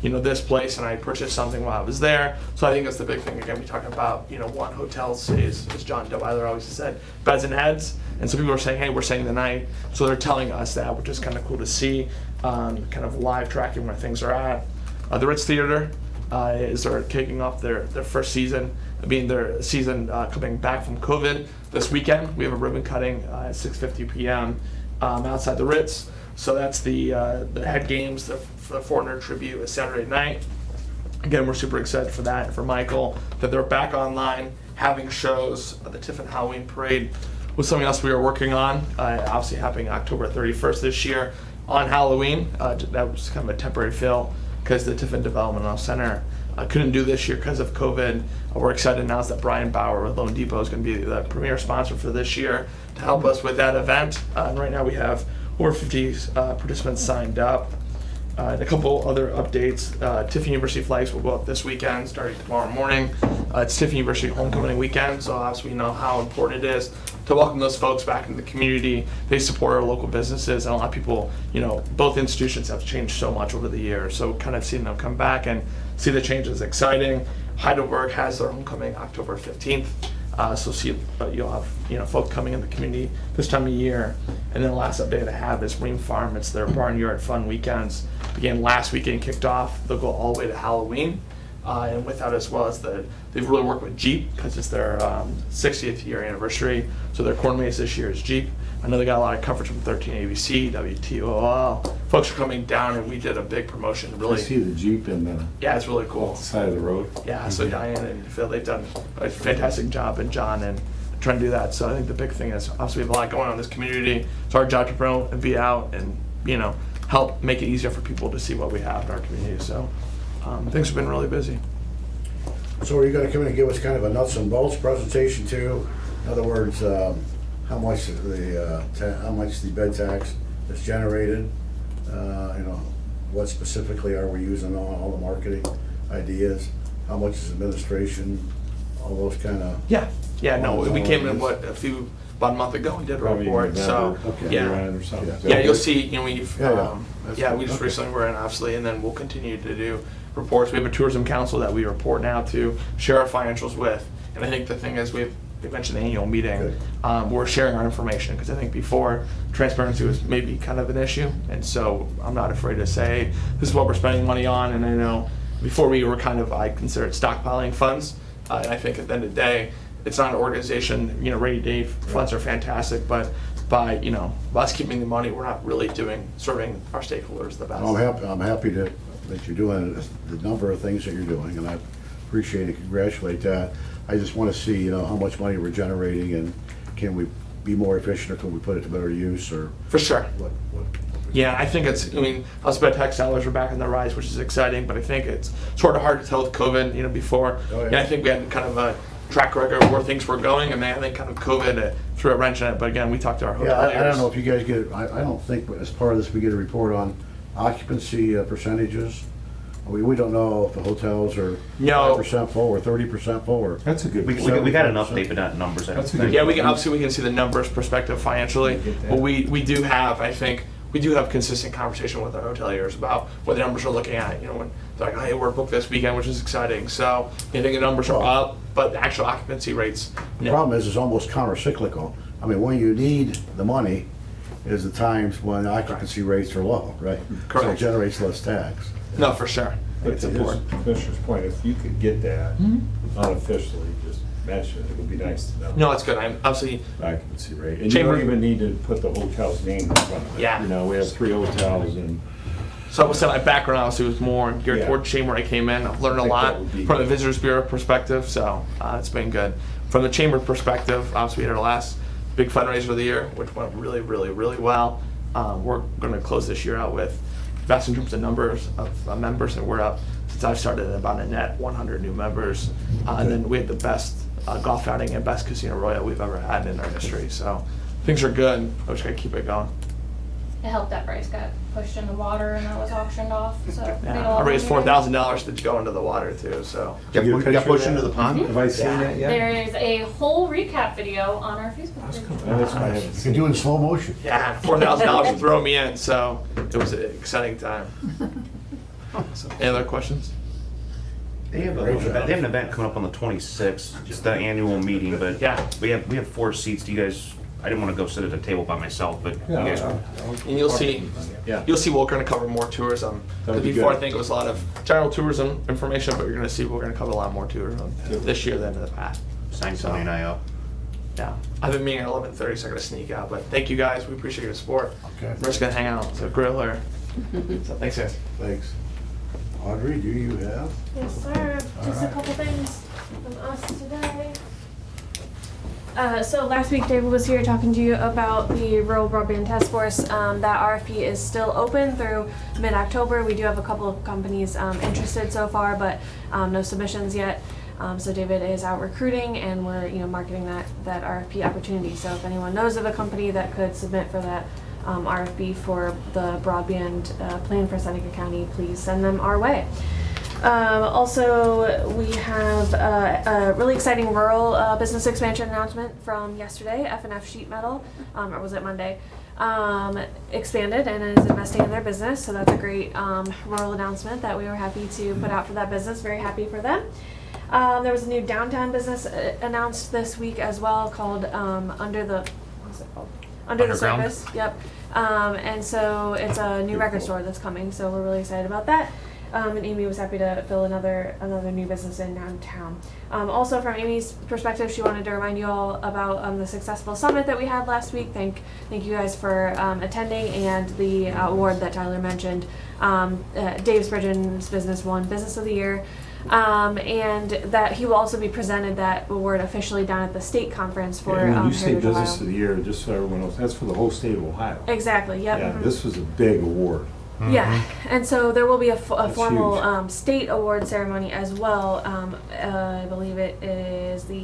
this place and I purchased something while I was there. So I think that's the big thing. Again, we talk about, one hotel stays, as John Doeiler always said, beds and heads. And so people are saying, hey, we're staying the night. So they're telling us that, which is kind of cool to see, kind of live tracking where things are at. The Ritz Theater they're kicking off their first season, their season coming back from COVID this weekend. We have a ribbon cutting at 6:50 p.m. Outside the Ritz. So that's the head games, the 400 tribute is Saturday night. Again, we're super excited for that and for Michael, that they're back online having shows. The Tiffin Halloween Parade was something else we were working on, obviously happening October 31st this year on Halloween. That was kind of a temporary fill because the Tiffin Developmental Center couldn't do this year because of COVID. We're excited to announce that Brian Bauer with Lone Depot is going to be the premier sponsor for this year to help us with that event. And right now we have over 50 participants signed up. And a couple other updates. Tiffin University flags will go up this weekend, starting tomorrow morning. It's Tiffin University homecoming weekend, so obviously we know how important it is to welcome those folks back into the community. They support our local businesses, and a lot of people, both institutions have changed so much over the years. So kind of seeing them come back and see the change is exciting. Heidelberg has their homecoming October 15th. So you'll have folks coming in the community this time of year. And then the last update I have is Ream Farm. It's their Barnyard Fun weekends. Began last weekend, kicked off. They'll go all the way to Halloween. And with that as well as they've really worked with Jeep because it's their 60th year anniversary. So their corn maze this year is Jeep. I know they got a lot of coverage from 13 ABC, WTOL. Folks are coming down, and we did a big promotion. I Really, see the Jeep in the yeah, it's really cool. side of the road. Yeah, so Diane and Phil, they've done a fantastic job, and John and trying to do that. So I think the big thing is obviously we have a lot going on in this community. It's our job to promote and be out and, help make it easier for people to see what we have in our community. So things have been really busy. So are you gonna come in and give us kind of a nuts and bolts presentation too? In other words, how much the bed tax is generated? What specifically are we using on all the marketing ideas? How much is administration? All those kind of. Yeah, no, we came in about a month ago and did a Probably report. So Okay. yeah, Or something. yeah, you'll see. We've we just Okay. recently were in obviously, and then we'll continue to do reports. We have a tourism council that we report now to share our financials with. And I think the thing is we mentioned the annual meeting. We're sharing our information because I think before transparency was maybe kind of an issue, and so I'm not afraid to say this is what we're spending money on. And I know before we were I consider it stockpiling funds, and I think at the end of the day, it's not an organization. Rainy day funds are fantastic, but by us keeping the money, we're not really serving our stakeholders the best. I'm happy that you're doing the number of things that you're doing, and I appreciate and congratulate that. I just want to see, how much money we're generating, and can we be more efficient, or can we put it to better use, or For sure. what? Yeah, I think us bed tax dollars are back on the rise, which is exciting, but I think it's sort of hard to tell with COVID, before. Oh, yeah. And I think we had kind of a track record of where things were going, and then I think kind of COVID threw a wrench in it. But again, we talked to our Yeah, hoteliers. I don't know if you guys get, I don't think as part of this, we get a report on occupancy percentages. We don't know if the hotels are No. 5% full or 30% full, or. That's a good. We got an update, but not numbers. I don't That's a think. good- Yeah, we can see the numbers perspective financially, Get that. but we do have, I think, consistent conversation with our hoteliers about what the numbers are looking at. When they're like, hey, we're booked this weekend, which is exciting. So I think the numbers are up, but the actual occupancy rates. The problem is, it's almost counter-cyclical. I mean, when you need the money is the times when occupancy rates are low, right? So it Correct. generates less tax. No, for sure. I think But it's to important. his Commissioner's point, if you could get that unofficially, just mention it, it would be nice to know. No, it's good. I'm obviously. Occupancy rate, and you Chamber- don't even need to put the hotel's name in front of it. Yeah. We have 3 hotels and. So I was saying my background obviously was more geared Yeah. toward chamber. I came in, I've learned a I think lot that would be from the good. Visitors Bureau perspective, so it's been good. From the chamber perspective, obviously we had our last big fundraiser of the year, which went really, really, really well. We're going to close this year out with, that's in terms of numbers of members, and we're up, since I've started, about a net 100 new members. And then we had the best golf outing and best casino royale we've ever had in our history. So things are good. I wish I could keep it going. It helped that Bryce got pushed in the water and that was auctioned off, so. made a Yeah, lot I of raised money. $4,000 to go into the water too, so. Got pushed into the pond. Have I seen that yet? There is a whole recap video on our Facebook page. That's what I haven't You seen. can do it in slow motion. Yeah, $4,000 to throw me in, so it was an exciting time. So, any other questions? They have an event coming up on the 26th, just the annual meeting, but Yeah. we have 4 seats. Do you guys? I didn't want to go sit at a table by myself, but you guys. And you'll see, Yeah. we're going to cover more tourism. That'd be Before, good. I think it was a lot of general tourism information, but you're going to see we're going to cover a lot more tourism this year than in the past. Sign Tony and I up. Yeah, I have a meeting at 11:30, so I'm going to sneak out. But thank you guys. We appreciate your support. Okay. We're just going to hang out, so grill or. So thanks, guys. Thanks. Audrey, do you have? Yes, sir. Just a couple things from us today. So last week David was here talking to you about the Rural Broadband Task Force. That RFP is still open through mid-October. We do have a couple of companies interested so far, but no submissions yet. So David is out recruiting, and we're marketing that RFP opportunity. So if anyone knows of a company that could submit for that RFP for the broadband plan for Seneca County, please send them our way. Also, we have a really exciting rural business expansion announcement from yesterday. F&F Sheet Metal, or was it Monday, expanded and is investing in their business. So that's a great rural announcement that we were happy to put out for that business. Very happy for them. There was a new downtown business announced this week as well called Under the, what's it called? Under the Underground? Surface. Yep. And so it's a new record store that's coming. So we're really excited about that. And Amy was happy to fill another new business in downtown. Also, from Amy's perspective, she wanted to remind you all about the successful summit that we had last week. Thank you guys for attending, and the award that Tyler mentioned. Dave Spridgen's business won Business of the Year. And that he will also be presented that award officially down at the state conference for And when you say Heritage Business Ohio. of the Year, just so everyone knows, that's for the whole state of Ohio. Exactly, yep. Yeah, mhm. this was a big award. Yeah, and so there will be a That's formal huge. state award ceremony as well. I believe it is the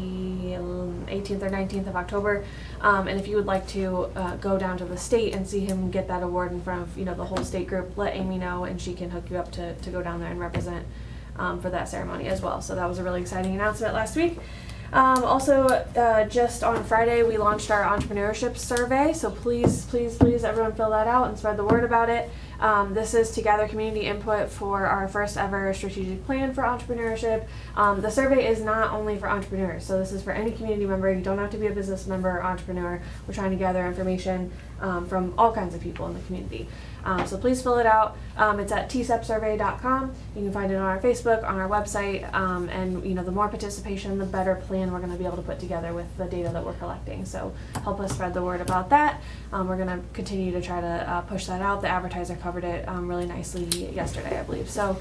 18th or 19th of October. And if you would like to go down to the state and see him get that award in front of the whole state group, let Amy know and she can hook you up to go down there and represent for that ceremony as well. So that was a really exciting announcement last week. Also, just on Friday, we launched our entrepreneurship survey. So please, please, please, everyone fill that out and spread the word about it. This is to gather community input for our first ever strategic plan for entrepreneurship. The survey is not only for entrepreneurs, so this is for any community member. You don't have to be a business member or entrepreneur. We're trying to gather information from all kinds of people in the community. So please fill it out. It's at tsepsurvey.com. You can find it on our Facebook, on our website, and the more participation, the better plan we're going to be able to put together with the data that we're collecting. So help us spread the word about that. We're going to continue to try to push that out. The advertiser covered it really nicely yesterday, I believe. So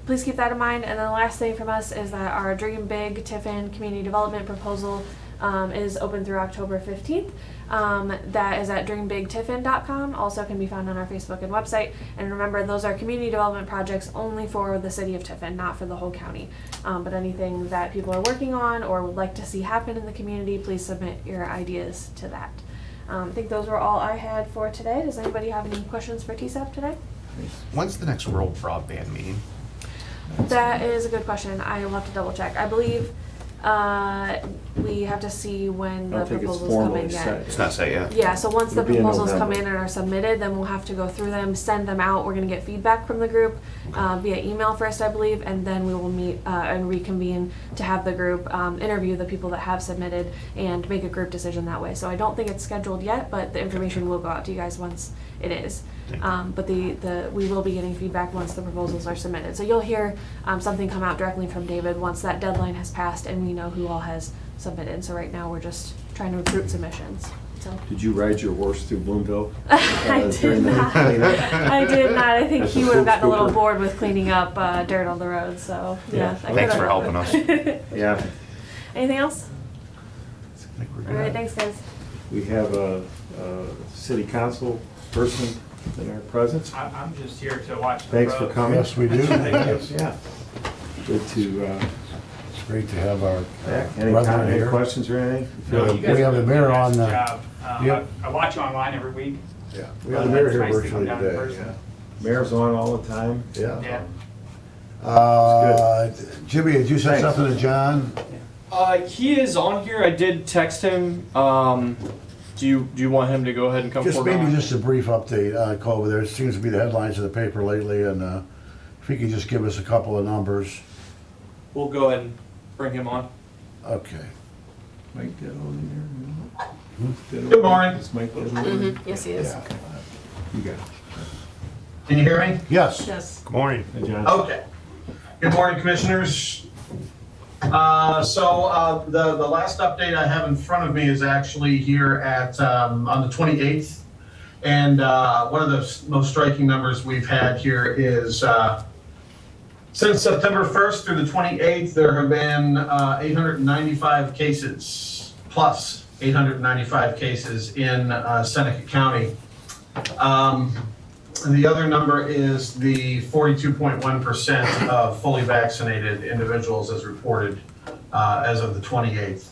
please keep that in mind. And then the last thing from us is that our Dream Big Tiffin Community Development Proposal is open through October 15th. That is at dreambigtiffin.com. Also can be found on our Facebook and website. And remember, those are community development projects only for the city of Tiffin, not for the whole county. But anything that people are working on or would like to see happen in the community, please submit your ideas to that. I think those were all I had for today. Does anybody have any questions for TSEP today? When's the next rural broadband meeting? That is a good question. I will have to double check. I believe we have to see when I the don't think it's proposals come formally in yet. set. It's not set yet. Yeah, so once the It'll be in proposals come November. in and are submitted, then we'll have to go through them, send them out. We're gonna get feedback from the group via email first, I believe, and then we will meet and reconvene to have the group interview the people that have submitted and make a group decision that way. So I don't think it's scheduled yet, but the information will go out to you guys once it is. But we will be getting feedback once the proposals are submitted. So you'll hear something come out directly from David once that deadline has passed and we know who all has submitted. So right now we're just trying to recruit submissions. So Did you ride your horse through Bloomville? I did during the not. cleanup? I did not. I think As he a would have gotten a little scooper. bored with cleaning up dirt on the road. So yeah. I Thanks could've- for helping us. Yeah, Anything else? I think we're All right. good. Thanks, guys. we have a city council person in our presence. I'm just here to watch the Thanks for roads. coming. Yes, we do. Yeah. Good to, It's great to have our any brethren any here. questions or anything? No, you guys We have are the doing mayor a on nice the- job. Yep. I watch you online every week. Yeah, we have the mayor It's here nice to virtually come down in today. person. Mayor's on all the time. Yeah. Yeah. Jimmy, did you say Thanks. something to John? He is on here. I did text him. Do you want him to go ahead and come Just forward? maybe just a brief update on COVID. There seems to be the headlines of the paper lately, and if he could just give us a couple of numbers. We'll go ahead and bring him on. Okay. Mike Ditto in there? Good morning. Is Mike Ditto in there? Yes, he is. Yeah. You got it. Can you hear me? Yes. Yes. Good morning. Hey, John. Okay. Good morning, Commissioners. The last update I have in front of me is actually here at, on the 28th. And one of the most striking numbers we've had here is since September 1st through the 28th, there have been 895 cases, plus 895 cases in Seneca County. And the other number is the 42.1% of fully vaccinated individuals as reported as of the 28th,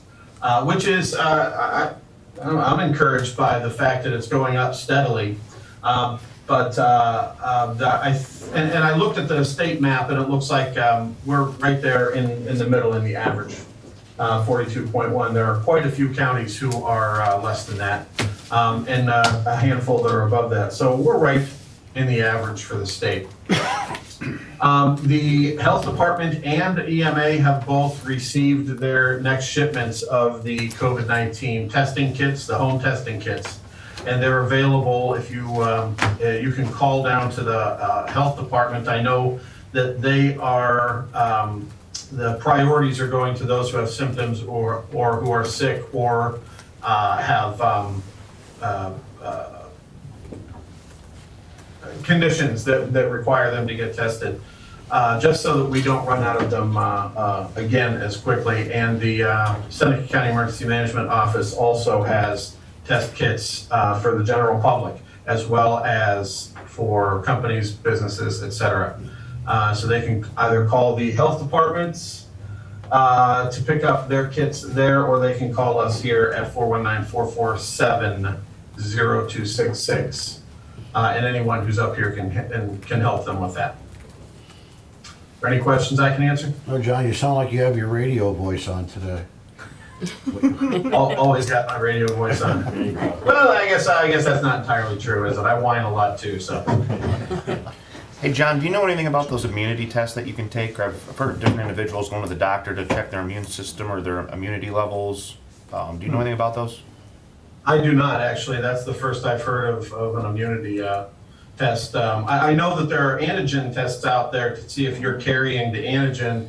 which is, I'm encouraged by the fact that it's going up steadily. And I looked at the state map and it looks like we're right there in the middle in the average, 42.1. There are quite a few counties who are less than that, and a handful that are above that. So we're right in the average for the state. The health department and EMA have both received their next shipments of the COVID-19 testing kits, the home testing kits, and they're available if you you can call down to the health department. I know that they are the priorities are going to those who have symptoms or who are sick or have conditions that require them to get tested. just so that we don't run out of them again as quickly. And the Seneca County Emergency Management Office also has test kits for the general public, as well as for companies, businesses, etc. So they can either call the health departments to pick up their kits there, or they can call us here at 419-447-0266. And anyone who's up here can help them with that. Are there any questions I can answer? Oh, John, you sound like you have your radio voice on today. Always got my radio voice on. Well, I guess that's not entirely true, is it? I whine a lot too, so. Hey, John, do you know anything about those immunity tests that you can take? I've heard different individuals going to the doctor to check their immune system or their immunity levels. Do you know anything about those? I do not, actually. That's the first I've heard of an immunity test. I know that there are antigen tests out there to see if you're carrying the antigen.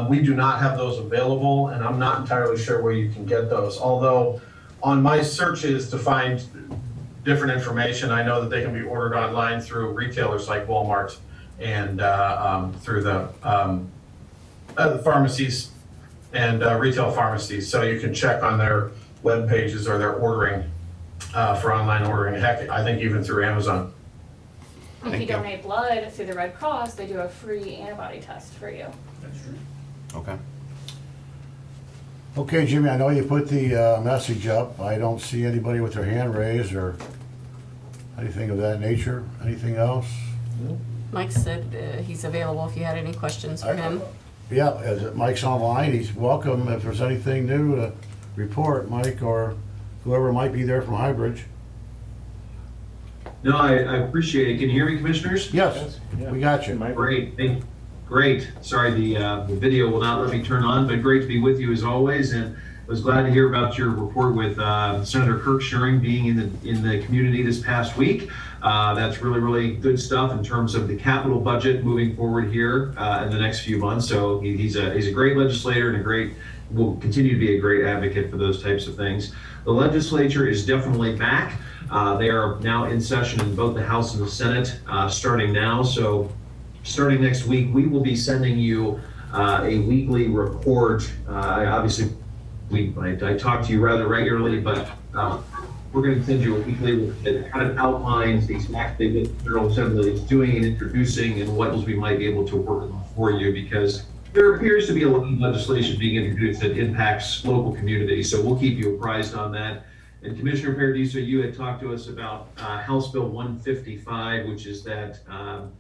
We do not have those available, and I'm not entirely sure where you can get those. Although on my searches to find different information, I know that they can be ordered online through retailers like Walmart and through the pharmacies and retail pharmacies. So you can check on their web pages or their ordering for online ordering. Heck, I think even through Amazon. If you donate blood through the Red Cross, they do a free antibody test for you. That's true. Okay. Okay, Jimmy, I know you put the message up. I don't see anybody with their hand raised or anything of that nature. Anything else? Mike said he's available if you had any questions for him. Yeah, as Mike's online, he's welcome if there's anything new to report, Mike, or whoever might be there from Highbridge. No, I appreciate it. Can you hear me, commissioners? Yes, we got you. Great, great. Sorry, the video will not let me turn on, but great to be with you as always. And was glad to hear about your report with Senator Kirk Schuring being in the community this past week. That's really good stuff in terms of the capital budget moving forward here in the next few months. So he's a great legislator and will continue to be a great advocate for those types of things. The legislature is definitely back. They are now in session in both the House and the Senate starting now. So starting next week, we will be sending you a weekly report. Obviously, I talk to you rather regularly, but we're going to send you a weekly report that kind of outlines the exact thing that the General Assembly is doing and introducing and what else we might be able to work on for you, because there appears to be a lot of legislation being introduced that impacts local communities. So we'll keep you apprised on that. And Commissioner Paradiso, you had talked to us about House Bill 155, which is that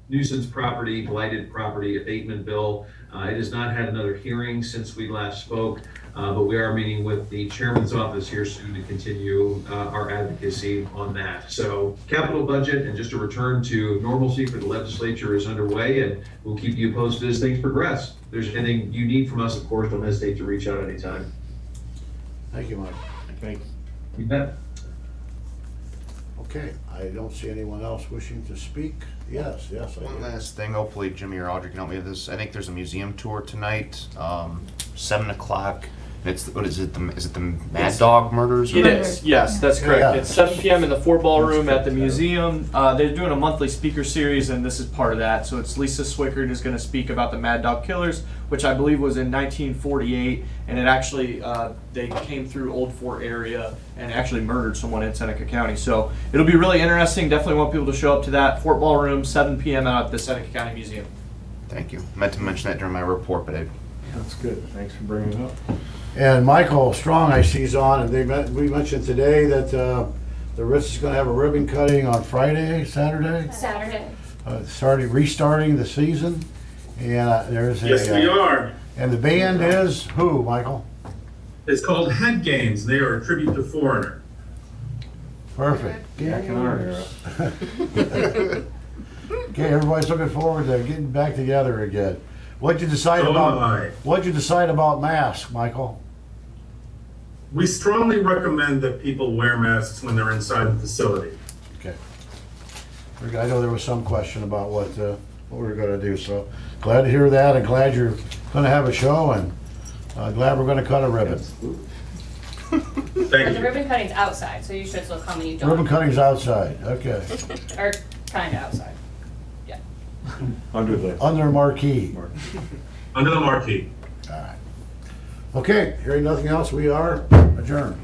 nuisance property, blighted property abatement bill. It has not had another hearing since we last spoke, but we are meeting with the chairman's office here soon to continue our advocacy on that. So capital budget and just a return to normalcy for the legislature is underway, and we'll keep you posted as things progress. If there's anything you need from us, of course, don't hesitate to reach out anytime. Thank you, Mike. Thanks. You bet. Okay, I don't see anyone else wishing to speak. Yes, I One do. last thing, hopefully Jimmy or Audrey can help me with this. I think there's a museum tour tonight, 7 o'clock. It's, what is it, is it the Mad Dog murders? It is, yes, that's correct. Yeah. It's 7 p.m. in the 4 ballroom at the museum. They're doing a monthly speaker series, and this is part of that. So it's Lisa Swickard is going to speak about the Mad Dog Killers, which I believe was in 1948, and it actually, they came through Old Fort area and actually murdered someone in Seneca County. So it'll be really interesting. Definitely want people to show up to that. Fort Ballroom, 7 p.m. out at the Seneca County Museum. Thank you. Meant to mention that during my report, but That's good. Thanks for bringing it up. And Michael Strong, I see, is on, and we mentioned today that the Ritz is going to have a ribbon cutting on Friday, Saturday, restarting the season. And there's Yes, we are. And the band is who, Michael? It's called Head Games. They are a tribute to Foreigner. Perfect. Back in our era. Okay, everybody's looking forward to getting back together again. What'd you decide So about? am I. What'd you decide about masks, Michael? We strongly recommend that people wear masks when they're inside the facility. Okay. I know there was some question about what we were going to do, so glad to hear that, and glad you're going to have a show, and glad we're going to cut a ribbon. Thank But the you. ribbon cutting's outside, so you should still come when you don't. Ribbon cutting's outside. Okay. Or kind of outside. Under the. Under marquee. Under the marquee. All right. Okay, hearing nothing else, we are adjourned.